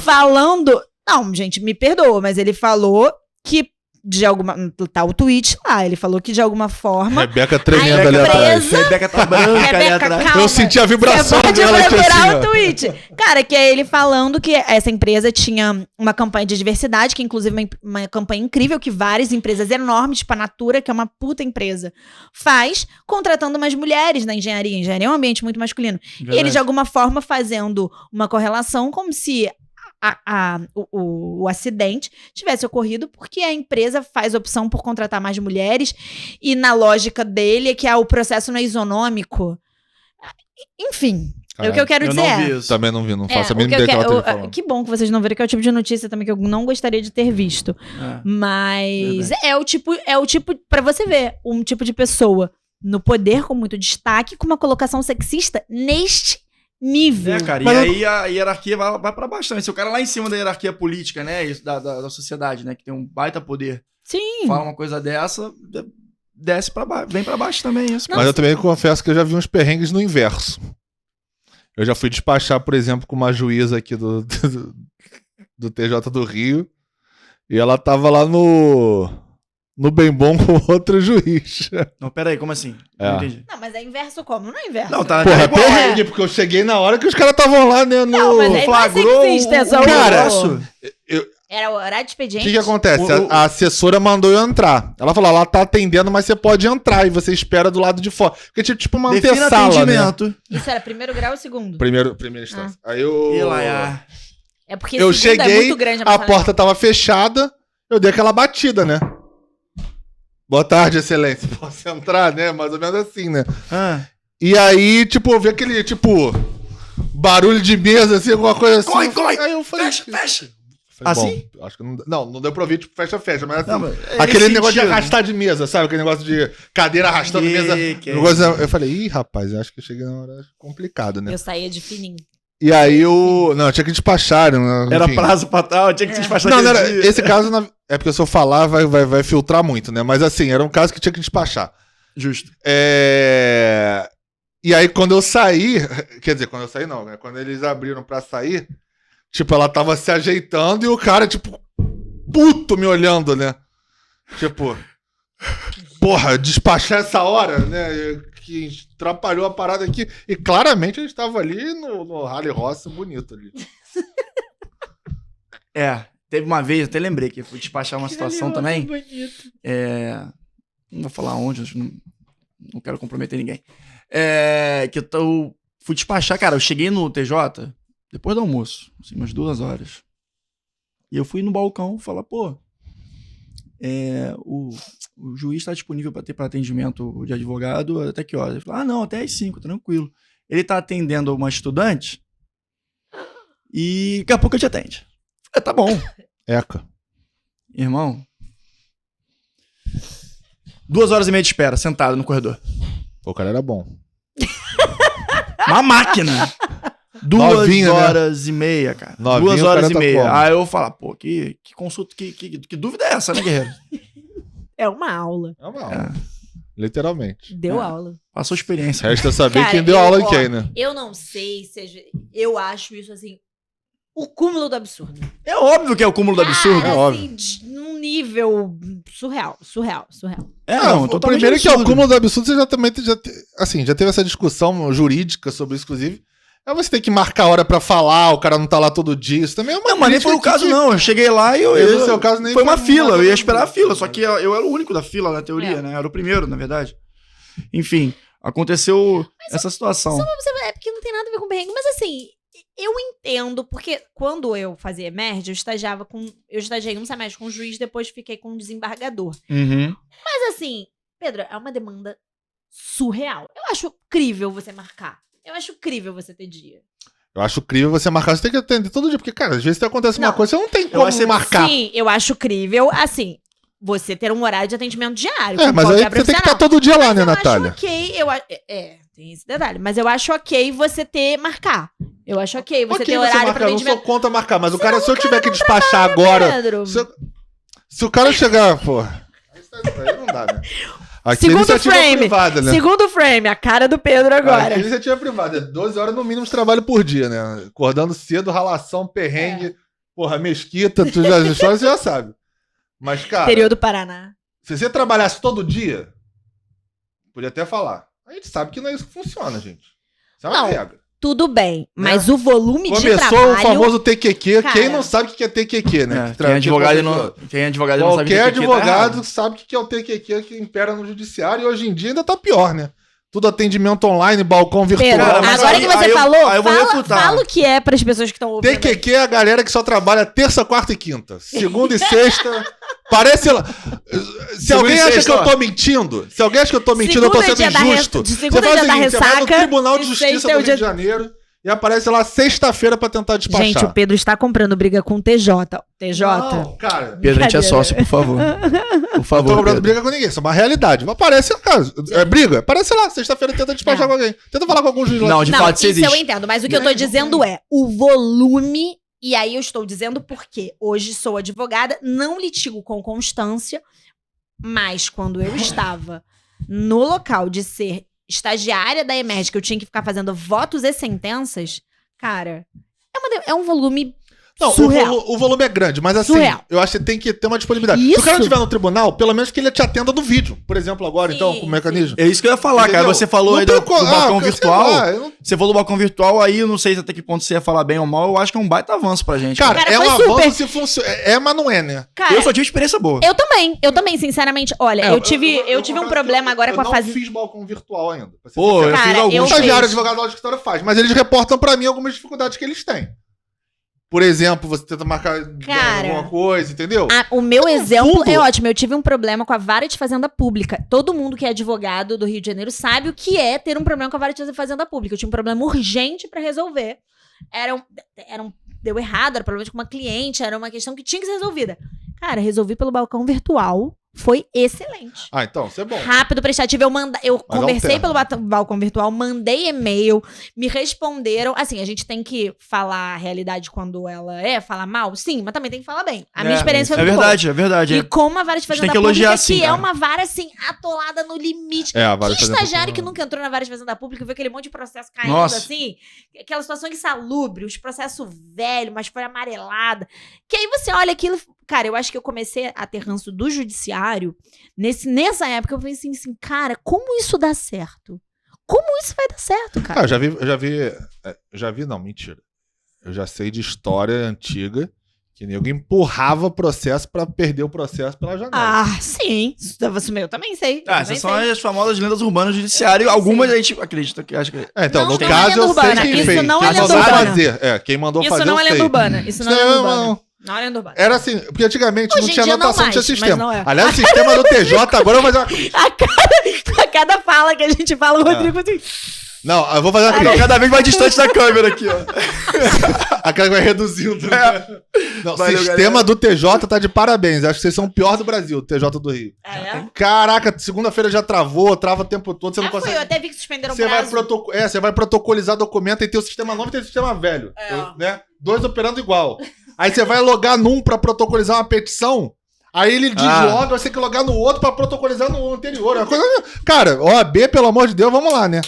S3: falando... Não, gente, me perdoa, mas ele falou que de alguma... Tá o tweet lá, ele falou que de alguma forma...
S2: Rebeca tremendo ali atrás.
S1: Rebeca tá branca ali atrás.
S3: Calma.
S2: Eu senti a vibração
S3: Você pode
S2: dela aqui
S3: procurar
S2: assim,
S3: o
S2: ó.
S3: tweet. Cara, que é ele falando que essa empresa tinha uma campanha de diversidade, que inclusive é uma campanha incrível, que várias empresas enormes, tipo a Natura, que é uma puta empresa, faz, contratando mais mulheres na engenharia. Engenharia é um ambiente muito masculino. E ele, de alguma forma, fazendo uma correlação como se o acidente tivesse ocorrido porque a empresa faz opção por contratar mais mulheres e na lógica dele é que o processo não é isonômico. Enfim, o que eu quero dizer é...
S2: Também não vi, não faço a mínima
S3: o que
S2: ideia
S3: eu
S2: do que ela
S3: quero-
S2: falando.
S3: Que bom que vocês não viram, que é o tipo de notícia também que eu não gostaria de ter visto. Mas
S1: verdade.
S3: é o tipo pra você ver, um tipo de pessoa no poder com muito destaque, com uma colocação sexista neste nível.
S1: Cara,
S2: Mas
S1: e aí a hierarquia vai pra baixo também. Se o cara lá em cima da hierarquia política, né, isso da sociedade, né, que tem um baita poder,
S3: Sim.
S1: fala uma coisa dessa, desce pra baixo, vem pra baixo também isso.
S2: Mas eu também confesso que eu já vi uns perrengues no inverso. Eu já fui despachar, por exemplo, com uma juíza aqui do TJ do Rio. E ela tava lá no Bem Bom com outro juiz.
S1: Não, pera aí, como assim?
S2: É.
S1: Não entendi.
S3: Não, mas é inverso como? Não é inverso.
S1: Não, tá
S2: Porra,
S1: igual.
S2: perrengue, porque eu cheguei na hora que os caras estavam lá, né?
S3: Não, mas aí
S1: flagrou
S3: não é sexista, é só
S1: o
S2: cara,
S1: negócio.
S3: Era o horário de
S2: O
S3: expediente.
S2: que acontece?
S1: O-
S2: A assessora mandou eu entrar. Ela falou, ela tá atendendo, mas você pode entrar. E você espera do lado de fora. Porque tinha tipo uma
S1: Defina
S2: antessala, né?
S1: atendimento.
S3: Isso era primeiro grau ou segundo?
S2: Primeira instância. Aí eu...
S1: E lá, é.
S3: É porque
S2: Eu
S3: segundo é
S2: cheguei,
S3: muito grande
S2: a porta tava fechada, eu dei aquela batida, né? Boa tarde, excelência. Posso entrar, né? Mais ou menos assim, né?
S1: Ah.
S2: E aí, tipo, eu vi aquele, tipo, barulho de mesa, assim, alguma coisa assim.
S1: Corre!
S2: Aí eu falei...
S1: Fecha!
S2: Falei,
S1: Assim?
S2: bom, acho que não deu pra ouvir, tipo, fecha, mas assim,
S1: Não, mas
S2: aquele
S1: nesse
S2: negócio de
S1: sentido.
S2: arrastar de mesa, sabe? Aquele negócio de cadeira arrastando mesa.
S1: Que
S2: Negócio, eu falei, ih, rapaz, eu acho que eu cheguei na hora complicada, né?
S3: Eu saía de fininho.
S2: E aí eu... Não, tinha que despachar, né?
S1: Era
S2: Enfim.
S1: prazo pra tal, tinha que se despachar
S2: Não,
S1: aquele
S2: era,
S1: dia.
S2: esse caso, é porque se eu falar, vai filtrar muito, né? Mas assim, era um caso que tinha que despachar.
S1: Justo.
S2: E aí, quando eu saí, quer dizer, quando eu saí não, né? Quando eles abriram pra sair, tipo, ela tava se ajeitando e o cara, tipo, puto me olhando, né? Tipo, porra, despachar essa hora, né? Que atrapalhou a parada aqui. E claramente eles estavam ali no Rally Roça bonito ali.
S1: Teve uma vez, até lembrei que eu fui despachar uma situação também. Não vou falar onde, acho que não quero comprometer ninguém. Que eu fui despachar, cara, eu cheguei no TJ depois do almoço, assim, umas 2 horas. E eu fui no balcão falar, pô, o juiz tá disponível para atendimento de advogado até que horas? Ele falou, não, até às 5, tranquilo. Ele tá atendendo uma estudante e daqui a pouco eu te atende. Eu falei, tá bom.
S2: Eca.
S1: Irmão, 2h30 de espera, sentado no corredor.
S2: Pô, o cara era bom.
S1: Uma máquina. 2
S2: Novinho, né?
S1: horas e meia, cara.
S2: Novinho,
S1: 2
S2: o
S1: horas
S2: cara
S1: e
S2: tá
S1: meia.
S2: como?
S1: Aí eu falo, pô, que consulta, que dúvida é essa, né, guerreiro?
S3: É uma aula.
S2: É uma aula. Literalmente.
S3: Deu aula.
S1: Passou experiência.
S2: Resta saber
S3: Cara,
S2: quem deu aula aqui aí, né?
S3: Eu não sei se... Eu acho isso, assim, o cúmulo do absurdo.
S1: É óbvio que é o cúmulo do absurdo.
S3: Cara,
S2: é óbvio.
S3: assim, num nível surreal.
S1: É,
S2: O
S1: totalmente
S2: primeiro é que é o
S1: absurdo.
S2: cúmulo do absurdo, você já também já teve essa discussão jurídica sobre isso, inclusive. É você ter que marcar a hora pra falar, o cara não tá lá todo dia. Isso também é uma
S1: Não, mas nem foi o
S2: crítica
S1: caso,
S2: que-
S1: não. Eu cheguei lá e
S2: No seu caso, nem
S1: foi uma fila. Eu ia
S2: nada.
S1: esperar a fila. Só que eu era o único da fila, na teoria, né? Era o primeiro, na verdade. Enfim, aconteceu essa situação.
S3: É porque não tem nada a ver com perrengue, mas assim, eu entendo, porque quando eu fazia emerge, eu estagiei um semestre com um juiz, depois fiquei com um desembargador.
S1: Uhum.
S3: Mas assim, Pedro, é uma demanda surreal. Eu acho crível você marcar. Eu acho crível você ter dia.
S2: Eu acho incrível você marcar, você tem que atender todo dia, porque, cara, às vezes acontece uma
S3: Não.
S2: coisa, você não tem
S1: acho
S2: como
S1: que
S2: marcar.
S3: Sim, eu acho crível, assim, você ter um horário de atendimento diário.
S2: É,
S3: com
S2: mas
S3: qualquer
S2: aí você tem que
S3: profissional.
S2: estar todo dia lá, né,
S3: Eu
S2: Natália?
S3: acho ok, tem esse detalhe, mas eu acho ok você marcar. Eu acho ok você ter horário
S2: marcar,
S3: para
S2: eu não
S3: atendimento.
S2: sou contra marcar, mas o cara, se eu tiver que despachar agora,
S3: Pedro.
S2: se o cara chegar, pô, aí não dá, né? Aqui é
S3: Segundo
S2: iniciativa
S3: frame,
S2: privada, né?
S3: segundo frame, a cara do Pedro agora.
S2: Aqui é iniciativa privada, 12 horas no mínimo de trabalho por dia, né? Acordando cedo, ralação, perrengue, porra, mesquita, as histórias você já sabe. Mas, cara,
S3: Interior do Paraná.
S2: se você trabalhasse todo dia, podia até falar. A gente sabe que não é isso que funciona, gente. Isso é uma
S3: Não.
S2: regra.
S3: Tudo bem, mas o volume de
S2: Começou
S3: trabalho...
S2: o famoso TQQ.
S3: Cara.
S2: Quem não sabe o que é TQQ, né?
S1: É, quem é advogado e não sabe o que
S2: Qualquer
S1: é
S2: advogado sabe o que é o TQQ que impera no judiciário, e hoje em dia ainda tá pior, né? Tudo atendimento online, balcão virtual.
S3: Pedro,
S1: Cara, mas
S3: agora
S1: aí-
S3: que você
S1: aí eu-
S3: falou,
S1: aí eu vou refutar.
S3: fala o que é para as pessoas que estão ouvindo.
S2: TQQ é a galera que só trabalha terça, quarta e quinta. Segunda e sexta. Parece lá. Se
S1: Segunda
S2: alguém
S1: e
S2: acha
S1: sexta,
S2: que eu
S1: ó.
S2: tô mentindo, se alguém acha que eu tô mentindo, eu tô
S3: Segunda é
S2: sendo
S3: dia da
S2: injusto.
S3: de segunda é dia da
S2: você vai no
S3: ressaca,
S2: Tribunal de
S3: e
S2: Justiça
S3: sexta é
S2: do
S3: o
S2: Rio
S3: dia-
S2: de Janeiro e aparece lá sexta-feira pra tentar despachar.
S3: Gente, o Pedro está comprando briga com o TJ. TJ?
S2: Não, cara.
S1: Pedro, a gente é
S3: Brincadeira.
S1: sócio, por favor. Por
S2: Não tô
S1: favor,
S2: cobrando
S1: Pedro.
S2: briga com ninguém, isso é uma realidade. Aparece, cara, é briga, aparece lá, sexta-feira tenta despachar
S3: Não.
S2: com alguém. Tenta falar com algum juiz lá.
S1: Não, de
S3: Não,
S1: fato, isso
S3: isso eu
S1: existe.
S3: entendo, mas o que eu tô dizendo é o volume, e aí eu estou dizendo porque hoje sou advogada, não litigo com constância, mas quando eu estava no local de ser estagiária da EMERG, que eu tinha que ficar fazendo votos e sentenças, cara, é um volume
S2: Não,
S3: surreal.
S2: o volume é grande, mas assim,
S3: Surreal.
S2: eu acho que tem que ter uma disponibilidade. Se
S3: Isso.
S2: o cara não estiver no tribunal, pelo menos que ele te atenda no vídeo. Por exemplo, agora,
S3: Sim,
S2: então, com o mecanismo.
S1: É isso que eu ia falar, cara.
S2: Entendeu?
S1: Você falou
S2: Não
S1: aí
S2: tem
S1: do
S2: co-
S1: balcão
S2: sei
S1: virtual.
S2: lá, eu não-
S1: Você falou do balcão virtual, aí eu não sei até que ponto você ia falar bem ou mal. Eu acho que é um baita avanço pra gente.
S2: Cara,
S3: Cara,
S2: é um
S3: foi
S2: avanço
S3: super.
S2: se funciona. É, mas não é, né?
S3: Cara,
S1: Eu só tive experiência boa.
S3: eu também, sinceramente, olha, eu tive um problema agora com a fase...
S2: Eu não fiz balcão virtual ainda. pra ser
S1: Pô,
S2: sincero.
S1: eu
S3: Cara,
S1: fiz alguns.
S3: eu
S2: O estagiário,
S3: fiz.
S2: advogado da escritório faz, mas eles reportam pra mim algumas dificuldades que eles têm. Por exemplo, você tenta marcar
S3: Cara,
S2: alguma coisa, entendeu?
S3: O meu exemplo
S2: fundo.
S3: é ótimo. Eu tive um problema com a vara de fazenda pública. Todo mundo que é advogado do Rio de Janeiro sabe o que é ter um problema com a vara de fazenda pública. Eu tinha um problema urgente pra resolver. Deu errado, era problema com uma cliente, era uma questão que tinha que ser resolvida. Cara, resolvi pelo balcão virtual. Foi excelente.
S2: Ah, então, isso é bom.
S3: Rápido, prestativo. Eu conversei
S2: alterna.
S3: pelo balcão virtual, mandei e-mail, me responderam. Assim, a gente tem que falar a realidade quando ela falar mal, sim, mas também tem que falar bem. A minha experiência foi
S1: É
S3: muito
S1: verdade, é verdade.
S3: boa. E como a vara de
S1: A gente
S3: fazenda
S1: tem que elogiar,
S3: pública,
S1: sim,
S3: que é
S1: cara.
S3: uma vara, assim, atolada no limite.
S2: É, a vara
S3: Que
S2: de fazenda
S3: estagiário que
S2: pública.
S3: nunca entrou na vara de fazenda pública viu aquele monte de processo caindo,
S1: Nossa.
S3: assim, aquela situação insalubre, os processos velhos, mas foi amarelada. Que aí você olha aquilo... Cara, eu acho que eu comecei a ter ranço do judiciário. Nessa época eu pensei assim, cara, como isso dá certo? Como isso vai dar certo, cara?
S2: Ah, eu já vi, não, mentira. Eu já sei de história antiga que nego empurrava processo pra perder o processo pela janela.
S3: Ah, sim. Eu também sei.
S1: Ah, essas são as famosas lendas urbanas do judiciário. Algumas a gente acredita que acha que.
S2: Então,
S3: Não,
S2: no
S3: tem
S2: caso
S3: lenda
S2: eu sei
S3: urbana.
S2: quem
S3: Isso
S2: fez.
S3: não
S2: quem
S1: é lenda
S2: mandou
S1: urbana.
S2: fazer. Quem mandou
S3: Isso
S2: fazer
S3: não
S2: eu
S3: é lenda
S2: sei.
S3: urbana. Isso não é lenda urbana. Não é lenda urbana.
S2: Era assim, porque antigamente
S3: Hoje
S2: não
S3: em
S2: tinha
S3: dia não
S2: anotação, não tinha
S3: mais, mas
S2: sistema.
S3: não é.
S2: Aliás, o sistema do TJ agora eu vou fazer uma crítica.
S3: A cada fala que a gente fala, o Rodrigo assim...
S2: Não, eu vou fazer uma crítica.
S1: Cada vez mais distante da câmera aqui, ó.
S2: A cara vai reduzindo. Não, o
S1: Valeu,
S2: sistema do TJ tá de parabéns. Acho que vocês são o pior do Brasil, o TJ do Rio. Caraca, segunda-feira já trava o tempo todo, você não consegue.
S3: Eu até vi que suspenderam o
S2: Você vai,
S3: prazo.
S2: você vai protocolizar documento e tem o sistema novo e tem o sistema velho. Né? Dois operando igual. Aí você vai logar num pra protocolizar uma petição. Aí ele desloga, você tem que logar no outro pra protocolizar no anterior. É uma coisa... Cara, OAB, pelo amor de Deus, vamos lá, né?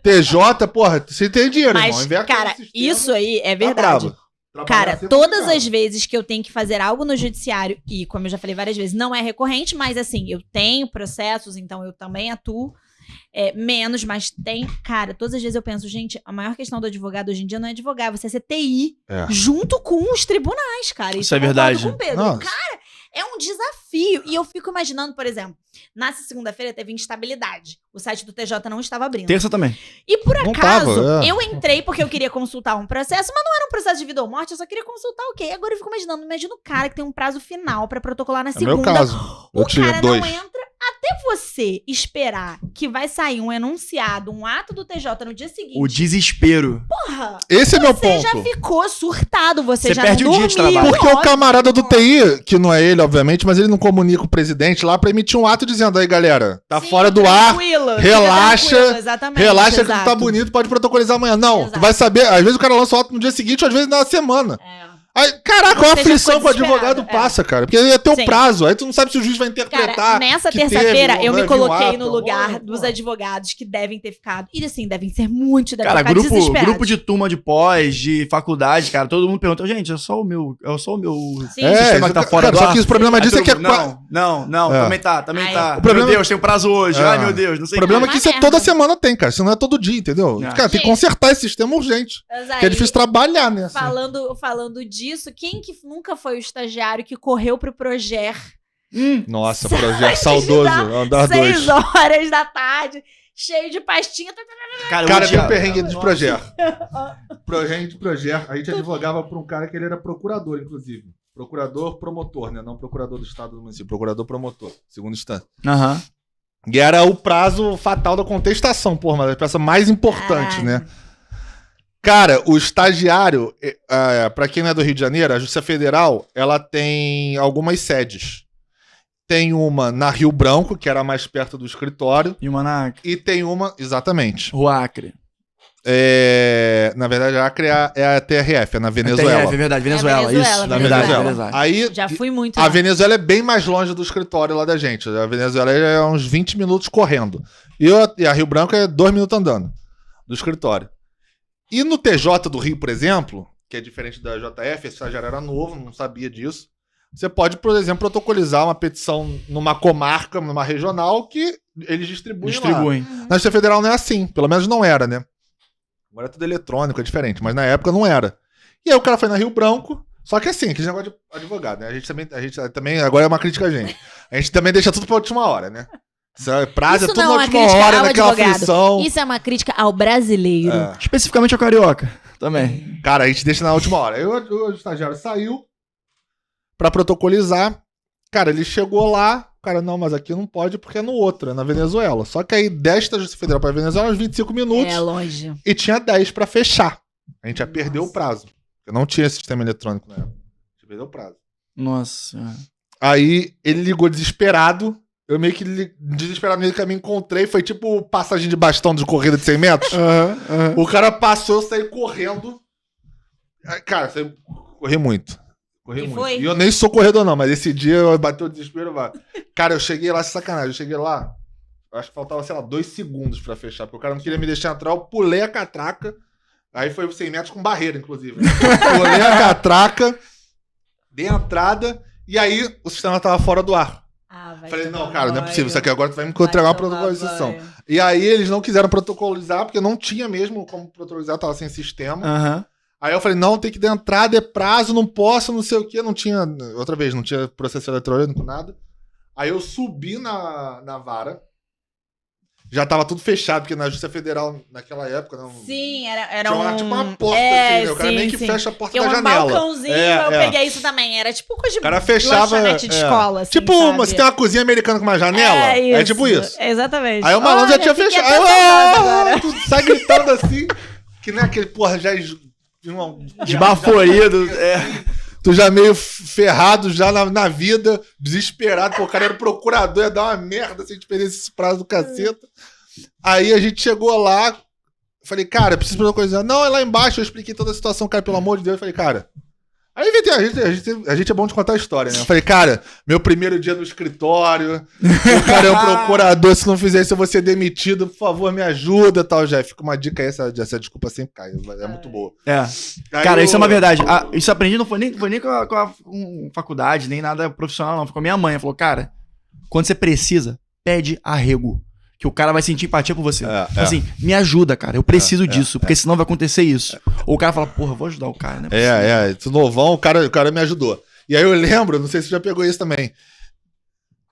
S2: TJ, porra, você tem dinheiro,
S3: Mas,
S2: irmão. Inverte
S3: cara,
S2: no sistema.
S3: isso aí é
S2: Tá
S3: verdade.
S2: bravo.
S3: Cara, todas as vezes que eu tenho que fazer algo no judiciário, e como eu já falei várias vezes, não é recorrente, mas assim, eu tenho processos, então eu também atuo. Menos, mas tem. Cara, todas as vezes eu penso, gente, a maior questão do advogado hoje em dia não é advogar, você é ser TI junto com os tribunais, cara.
S1: Isso é verdade.
S3: Com o Pedro.
S2: Nossa.
S3: Cara, é um desafio. E eu fico imaginando, por exemplo, nessa segunda-feira teve instabilidade. O site do TJ não estava abrindo.
S1: Terça também.
S3: E por
S2: Não
S3: acaso,
S2: tava,
S3: eu entrei porque eu queria consultar um processo, mas não era um processo de vida ou morte, eu só queria consultar o quê? Agora eu fico imaginando, imagina o cara que tem um prazo final pra protocolar na
S2: É
S3: segunda.
S2: meu caso. Eu
S3: O
S2: tinha
S3: cara
S2: 2.
S3: não entra até você esperar que vai sair um enunciado, um ato do TJ no dia seguinte.
S1: O desespero.
S3: Porra,
S2: Esse é meu
S3: você já
S2: ponto.
S3: ficou surtado, você
S1: Você
S3: já
S1: perde
S3: não
S1: o dia de
S3: dormiu.
S1: trabalho.
S2: Porque o
S3: Óbvio.
S2: camarada do TI, que não é ele, obviamente, mas ele não comunica o presidente lá pra emitir um ato dizendo aí, galera, tá
S3: Sim,
S2: fora do ar,
S3: tranquilo, fica
S2: relaxa,
S3: tranquilo, exatamente,
S2: relaxa que tu
S3: exato.
S2: tá bonito, pode protocolizar amanhã. Não,
S3: Exato.
S2: tu vai saber, às vezes o cara lança o ato no dia seguinte, às vezes na semana.
S3: É.
S2: Aí, caraca,
S3: Você
S2: a
S3: já
S2: aflição
S3: ficou
S2: que o advogado
S3: desesperado,
S2: passa, cara. Porque é teu
S3: Sim.
S2: prazo, aí tu não sabe se o juiz vai interpretar.
S3: Cara, nessa
S2: que
S3: terça-feira
S2: teve,
S3: eu
S2: vai
S3: me
S2: vir um
S3: coloquei
S2: ato.
S3: no lugar
S2: Olha,
S3: dos
S2: pô.
S3: advogados que devem ter ficado. E assim, devem ser muitos, devem
S1: Cara,
S3: ficar desesperados.
S1: grupo de turma de pós, de faculdade, cara, todo mundo pergunta, gente, é só o meu
S3: Sim.
S1: sistema que tá
S2: isso,
S1: fora
S2: cara,
S1: do
S2: só
S1: ar.
S2: que o problema
S1: Aí
S2: disso é
S1: todo
S2: que é
S1: mundo, não,
S2: É.
S1: também tá.
S3: Ai.
S2: O problema-
S1: Meu Deus, tem um prazo hoje.
S2: É.
S1: Ai, meu Deus, não sei
S2: O problema é
S3: Uma
S2: que isso é
S3: merda.
S2: toda semana tem, cara. Isso não é todo dia, entendeu?
S1: É.
S2: Cara, tem que
S3: Gente.
S2: consertar esse sistema urgente.
S3: Mas
S2: Que é
S3: aí,
S2: difícil trabalhar, né? assim.
S3: falando disso, quem que nunca foi o estagiário que correu pro Proger
S2: Nossa, projeto saudoso. Andar
S3: 6
S2: dois.
S3: horas da tarde, cheio de pastinha?
S1: Cara,
S2: Cara,
S1: eu
S2: tem um
S1: odiava.
S2: perrengue de projeto. Perrengue de projeto. A gente advogava por um cara que ele era procurador, inclusive. Procurador promotor, né? Não procurador do estado do município. Procurador promotor, segundo instância.
S1: Aham.
S2: E era o prazo fatal da contestação, porra, mas a peça mais importante,
S3: Caralho.
S2: né? Cara, o estagiário, pra quem não é do Rio de Janeiro, a Justiça Federal, ela tem algumas sedes. Tem uma na Rio Branco, que era mais perto do escritório,
S1: E uma na
S2: e tem uma, exatamente.
S1: Rua Acre.
S2: Na verdade, a Acre é a TRF, é na Venezuela.
S1: TRF, é verdade, Venezuela,
S3: Venezuela,
S1: isso.
S2: Na
S3: Venezuela.
S2: Venezuela. Aí,
S3: Já fui muito
S2: a
S3: lá.
S2: Venezuela é bem mais longe do escritório lá da gente. A Venezuela é uns 20 minutos correndo. E a Rio Branco é 2 minutos andando do escritório. E no TJ do Rio, por exemplo, que é diferente da JF, esse estagiário era novo, não sabia disso. Você pode, por exemplo, protocolizar uma petição numa comarca, numa regional, que eles distribuem lá.
S1: Distribuem.
S2: Na Justiça Federal não é assim. Pelo menos não era, né? Agora é tudo eletrônico, é diferente. Mas na época não era. E aí o cara foi na Rio Branco. Só que assim, aquele negócio de advogado, né? A gente também agora é uma crítica a gente. A gente também deixa tudo pra última hora, né? Isso é prazo, é
S3: Isso
S2: tudo
S3: não
S2: na
S3: é
S2: última
S3: crítica
S2: hora,
S3: ao
S2: naquela
S3: advogado.
S2: aflição.
S3: Isso é uma crítica ao brasileiro.
S2: É.
S1: Especificamente ao carioca. Também.
S2: Cara, a gente deixa na última hora. Aí o estagiário saiu pra protocolizar. Cara, ele chegou lá. Cara, não, mas aqui não pode porque é no outro, é na Venezuela. Só que aí desta Justiça Federal pra Venezuela, uns 25 minutos.
S3: É longe.
S2: E tinha 10 pra fechar. A gente já perdeu o prazo. Porque não tinha esse sistema eletrônico na época. A gente perdeu o prazo.
S1: Nossa.
S2: Aí ele ligou desesperado. Eu meio que desesperado meio que me encontrei. Foi tipo passagem de bastão de corrida de 100 metros. O cara passou, eu saí correndo. Cara, corri muito. Corri
S3: E
S2: muito.
S3: foi?
S2: E eu nem sou corredor, não, mas esse dia eu bateu o desespero. Cara, eu cheguei lá, sacanagem. Eu cheguei lá, acho que faltava, sei lá, 2 segundos pra fechar, porque o cara não queria me deixar entrar. Eu pulei a catraca. Aí foi 100 metros com barreira, inclusive. Pulei a catraca, dei a entrada, e aí o sistema tava fora do ar.
S3: Ah, vai
S2: Falei,
S3: tomar
S2: não, cara, não é
S3: banho.
S2: possível. Isso aqui agora tu vai me
S3: Vai
S2: entregar uma
S3: tomar
S2: protocolização.
S3: banho.
S2: E aí eles não quiseram protocolizar, porque não tinha mesmo como protocolizar, tava sem sistema.
S1: Aham.
S2: Aí eu falei, não, tem que dar entrada, é prazo, não posso, não sei o quê. Não tinha, outra vez, não tinha processo eletrônico, nada. Aí eu subi na vara. Já tava tudo fechado, porque na Justiça Federal, naquela época, não...
S3: Sim, era
S2: tinha
S3: um...
S2: tipo uma porta, assim, né? O cara
S3: sim,
S2: meio que
S3: sim.
S2: fecha a porta
S3: Tem
S2: da
S3: um
S2: janela.
S3: balcãozinho, eu peguei isso também. Era tipo coisa de
S2: O cara fechava...
S3: lanchonete de escola, assim,
S2: tipo,
S3: sabe?
S2: você tem uma cozinha americana com uma janela? É tipo isso.
S3: Exatamente.
S2: Aí o malandro já
S3: Olha,
S2: tinha
S3: fiquei
S2: fechado.
S3: até
S2: Aí
S3: saudosa agora.
S2: tu sai gritando assim, que nem aquele, porra, já...
S1: Esbaforido.
S2: Tu já meio ferrado já na vida, desesperado, pô, o cara era procurador, ia dar uma merda se a gente perdesse esse prazo do caceta. Aí a gente chegou lá, falei, cara, preciso protocolizar. Não, é lá embaixo, eu expliquei toda a situação, cara, pelo amor de Deus. Eu falei, cara, Aí a gente é bom de contar a história, né? Eu falei, cara, meu primeiro dia no escritório, o cara é um procurador, se não fizer isso eu vou ser demitido, por favor, me ajuda, tal, já. Fica uma dica aí, essa desculpa sempre cai, é muito boa.
S1: Cara, isso é uma verdade. Isso eu aprendi, não foi nem com faculdade, nem nada profissional, não. Foi com a minha mãe. Ela falou, cara, quando você precisa, pede arrego. Que o cara vai sentir empatia por você. Assim, me ajuda, cara. Eu preciso disso, porque senão vai acontecer isso. Ou o cara fala, porra, vou ajudar o cara, né?
S2: Tu novão, o cara me ajudou. E aí eu lembro, não sei se você já pegou isso também.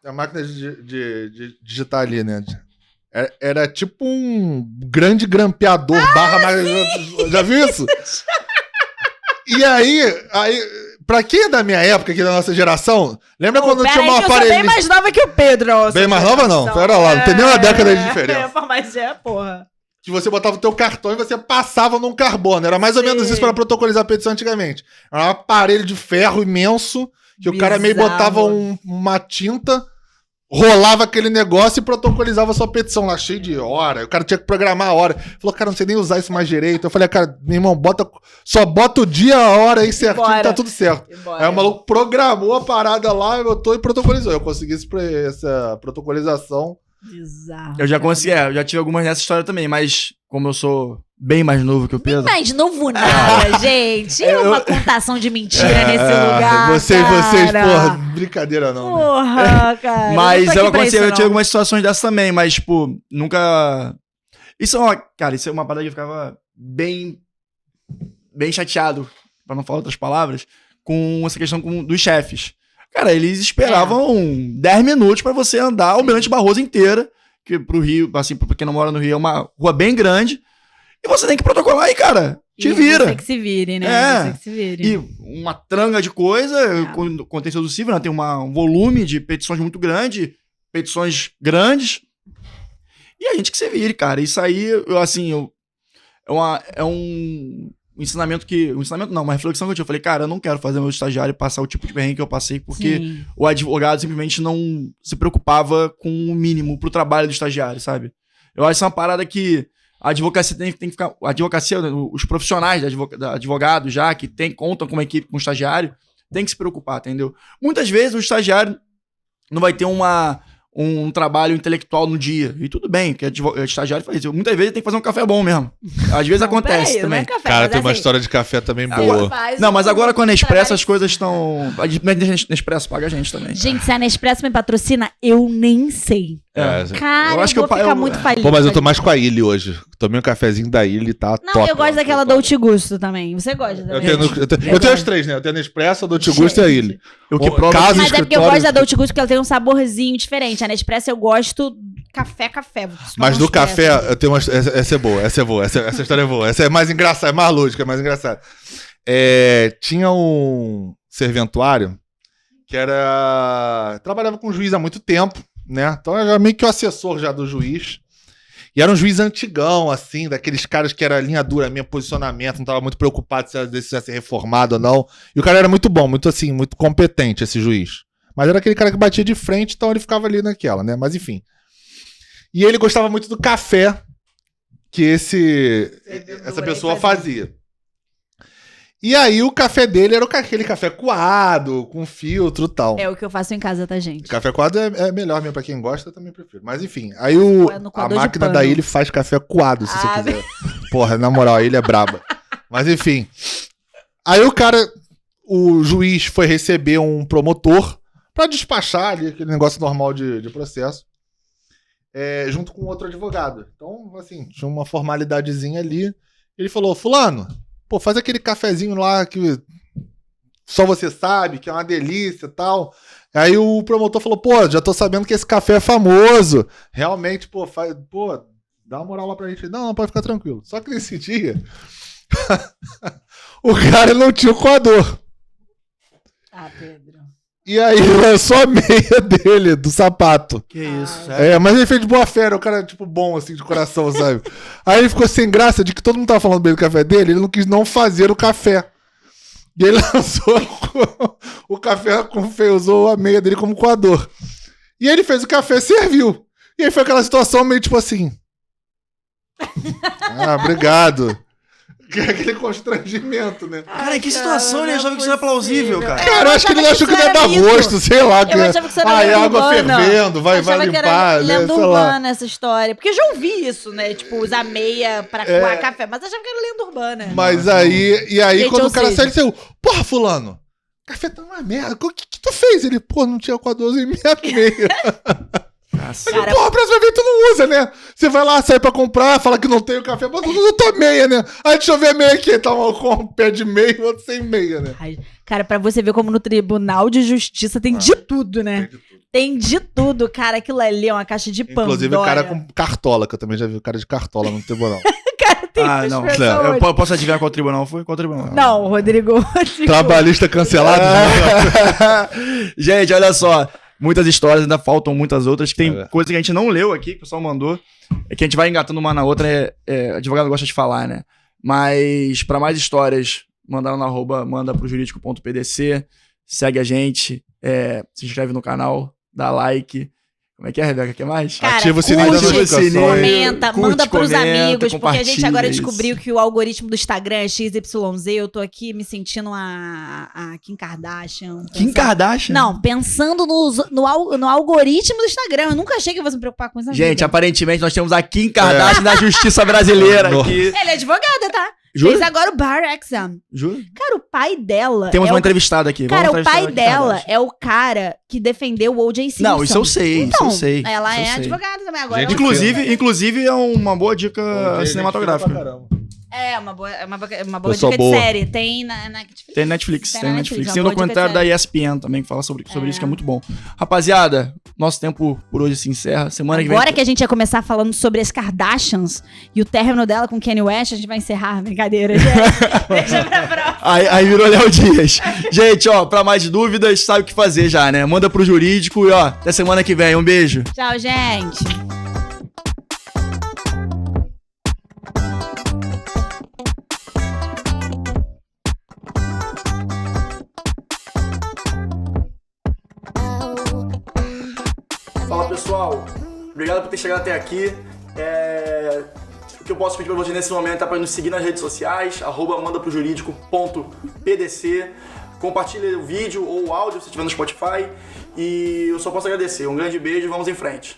S2: A máquina de digitar ali, né? Era tipo um grande grampeador Já viu isso? E aí, pra quem é da minha época, aqui da nossa geração, lembra quando tinha uma aparelho...
S3: Eu sou bem mais nova que o Pedro.
S2: Bem mais nova não, pera lá, não tem nem uma década de diferença.
S3: Mas porra.
S2: Que você botava o teu cartão e você passava num carbono. Era mais ou menos isso para protocolizar a petição antigamente. Era um aparelho de ferro imenso, que o cara meio botava uma tinta, rolava aquele negócio e protocolizava a sua petição lá, cheio de hora. O cara tinha que programar a hora. Falou, cara, não sei nem usar isso mais direito. Eu falei, cara, meu irmão, só bota o dia, a hora aí certinho, tá tudo certo. Aí o maluco programou a parada lá, botou e protocolizou. Eu consegui essa protocolização.
S3: Bizarro.
S1: Eu já consegui, eu já tive algumas nessa história também, mas como eu sou bem mais novo que o Pedro...
S3: Nem mais novo nada, gente. É uma contação de mentira nesse lugar,
S2: vocês, porra, brincadeira não.
S3: Porra, cara.
S1: Mas eu tive algumas situações dessas também, mas, tipo, nunca... Isso é uma parada que eu ficava bem chateado, pra não falar outras palavras, com essa questão dos chefes. Cara, eles esperavam 10 minutos pra você andar a Almirante Barroso inteira, que pro Rio, assim, pra quem não mora no Rio, é uma rua bem grande, e você tem que protocolar aí, cara. Te vira.
S3: Você que se vire, né? Você que se vire.
S1: E uma tranga de coisa, contencioso civil, né? Tem um volume de petições muito grande, petições grandes, e a gente que se vire, cara. Isso aí, é um ensinamento não, uma reflexão que eu tive. Eu falei, cara, eu não quero fazer meu estagiário passar o tipo de perrengue que eu passei, porque o advogado simplesmente não se preocupava com o mínimo pro trabalho do estagiário, sabe? Eu acho que isso é uma parada que a advocacia tem que ficar... A advocacia, os profissionais da advogado já, que contam com uma equipe, com um estagiário, tem que se preocupar, entendeu? Muitas vezes o estagiário não vai ter um trabalho intelectual no dia. E tudo bem, porque estagiário faz isso. Muitas vezes tem que fazer um café bom mesmo. Às vezes acontece também.
S3: Não é café,
S2: cara, tem uma história de café também boa.
S1: Mas agora com a Nespresso as coisas estão... A Nespresso paga a gente também.
S3: Gente, se a Nespresso me patrocina, eu nem sei. Cara, eu acho que eu vou ficar muito falido.
S2: Pô, mas eu tô mais com a Illy hoje. Tomei um cafezinho da Illy, tá top.
S3: Não, eu gosto daquela Dolce Gusto também. Você gosta também?
S2: Eu tenho as três, né? Eu tenho a Nespresso, a Dolce Gusto e a Illy.
S3: Mas é porque eu gosto da Dolce Gusto, porque ela tem um saborzinho diferente. A Nespresso eu gosto café.
S2: Mas do café, eu tenho uma... Essa é boa. Essa história é boa. Essa é mais engraçada, é mais lógica, é mais engraçada. Tinha um serventuário que trabalhava com juiz há muito tempo, né? Então eu era meio que o assessor já do juiz. E era um juiz antigão, assim, daqueles caras que era linha dura, minha posicionamento, não tava muito preocupado se ia ser reformado ou não. E o cara era muito bom, muito assim, muito competente, esse juiz. Mas era aquele cara que batia de frente, então ele ficava ali naquela, né? Mas enfim. E ele gostava muito do café que essa pessoa fazia. E aí o café dele era aquele café coado, com filtro e tal.
S3: É o que eu faço em casa, tá, gente?
S2: Café coado é melhor mesmo, pra quem gosta, eu também prefiro. Mas enfim, aí a máquina da Illy faz café coado, se você quiser. Porra, na moral, a Illy é braba. Mas enfim. Aí o juiz foi receber um promotor pra despachar ali, aquele negócio normal de processo, junto com outro advogado. Então, assim, tinha uma formalidadezinha ali. Ele falou, fulano, pô, faz aquele cafezinho lá que só você sabe, que é uma delícia e tal. Aí o promotor falou, pô, já tô sabendo que esse café é famoso. Realmente, pô, dá uma moral lá pra gente. Não, pode ficar tranquilo. Só que nesse dia, o cara não tinha o coador.
S3: Pedro.
S2: E aí lançou a meia dele, do sapato.
S1: Que isso, sério?
S2: Mas ele fez de boa fé, o cara, tipo, bom, assim, de coração, sabe? Aí ele ficou sem graça de que todo mundo tava falando bem do café dele, ele não quis não fazer o café. E ele lançou o café, usou a meia dele como coador. E ele fez o café e serviu. E aí foi aquela situação meio tipo assim... obrigado. aquele constrangimento, né?
S1: Cara, em que situação ele achava que isso era plausível, cara?
S2: Cara, eu acho que ele achou que não ia
S3: era
S2: dar
S3: mito.
S2: gosto, sei lá.
S3: Eu achava que isso era
S2: é
S3: lenda
S2: água
S3: urbana.
S2: fervendo, vai
S3: Achava que
S2: limpar,
S3: era
S2: né?
S3: lenda
S2: Sei lá.
S3: urbana essa história. Porque eu já ouvi isso, né? Tipo, usar meia pra coar café. Mas achava que era lenda urbana.
S2: Mas aí, e aí
S3: Gente,
S2: quando
S3: ou
S2: o cara
S3: seja-
S2: sai, ele saiu, porra, fulano, café tá uma merda, o que tu fez? Ele, pô, não tinha coador em meia.
S1: Cacete.
S2: Porra, a próxima vez tu não usa, né? Você vai lá, sai pra comprar, fala que não tem o café, mas tu usa tua meia, né? Aí deixa eu ver a meia aqui, tá um com um pé de meia e outro sem meia, né?
S3: Ai, cara, pra você ver como no Tribunal de Justiça tem de tudo, né? Tem de tudo, cara. Aquilo ali é uma caixa de Pandora.
S2: Inclusive o cara com cartola, que eu também já vi o cara de cartola no tribunal.
S3: Cara, tem
S1: Ah,
S3: umas
S1: não.
S3: pessoas-
S1: Eu posso adivinhar qual tribunal foi? Qual tribunal?
S3: Não, Rodrigo.
S2: Trabalhista cancelado.
S1: Gente, olha só. Muitas histórias, ainda faltam muitas outras. Tem
S2: É.
S1: coisa que a gente não leu aqui, que o pessoal mandou. É que a gente vai engatando uma na outra. Advogado gosta de falar, né? Mas pra mais histórias, mandaram no @ mandaprojurídico.pdc. Segue a gente. Se inscreve no canal. Dá like. Como é que é, Rebeca? Quer mais?
S3: Cara,
S2: Ativa o sininho das
S3: curte,
S2: notificações.
S3: comenta,
S1: Curte,
S3: manda pros
S1: comenta,
S3: amigos, porque a gente agora
S1: compartilha isso.
S3: descobriu que o algoritmo do Instagram é XYZ. Eu tô aqui me sentindo a Kim Kardashian.
S1: Kim
S3: pensando-
S1: Kardashian?
S3: Não, pensando no algoritmo do Instagram. Eu nunca achei que eu fosse me preocupar com isso. na
S1: Gente,
S3: vida.
S1: aparentemente nós temos a Kim Kardashian da justiça brasileira
S2: No-
S1: aqui.
S3: Ela é advogada, tá?
S1: Jura?
S3: Fez agora o Bar Exam.
S1: Jura?
S3: Cara, o pai dela.
S1: Temos
S3: é
S1: uma
S3: o...
S1: entrevistada aqui.
S3: Cara,
S1: Vamos
S3: o pai
S1: entrevistar a Kim
S3: dela
S1: Kardashian.
S3: é o cara que defendeu o O.J. Simpson.
S1: Não, isso eu sei,
S3: Então,
S1: isso eu sei.
S3: ela
S1: isso eu
S3: é
S1: sei.
S3: advogada também agora.
S2: Gente,
S3: ela-
S1: Inclusive é uma boa dica cinematográfica.
S3: É, uma boa
S2: Pessoa
S3: dica
S2: boa.
S3: de série. Tem na Netflix.
S1: Tem Netflix,
S3: Tem
S1: tem
S3: na
S1: Netflix.
S3: Netflix,
S1: Tem um
S3: uma boa
S1: documentário
S3: dica
S1: da
S3: de
S1: ESPN também que fala sobre isso, que é muito bom. Rapaziada, nosso tempo por hoje se encerra. Semana que vem.
S3: Agora que a gente ia começar falando sobre as Kardashians e o término dela com Kanye West, a gente vai encerrar. Brincadeira, gente. Deixa pra próxima.
S1: Aí virou Léo Dias. Gente, ó, pra mais dúvidas, sabe o que fazer já, né? Manda pro jurídico e ó, até semana que vem. Um beijo.
S3: Tchau, gente.
S1: Fala pessoal, obrigado por ter chegado até aqui. O que eu posso pedir pra você nesse momento é pra nos seguir nas redes sociais, @mandaprojurídico.pdc. Compartilhe o vídeo ou o áudio se estiver no Spotify. E eu só posso agradecer. Um grande beijo e vamos em frente.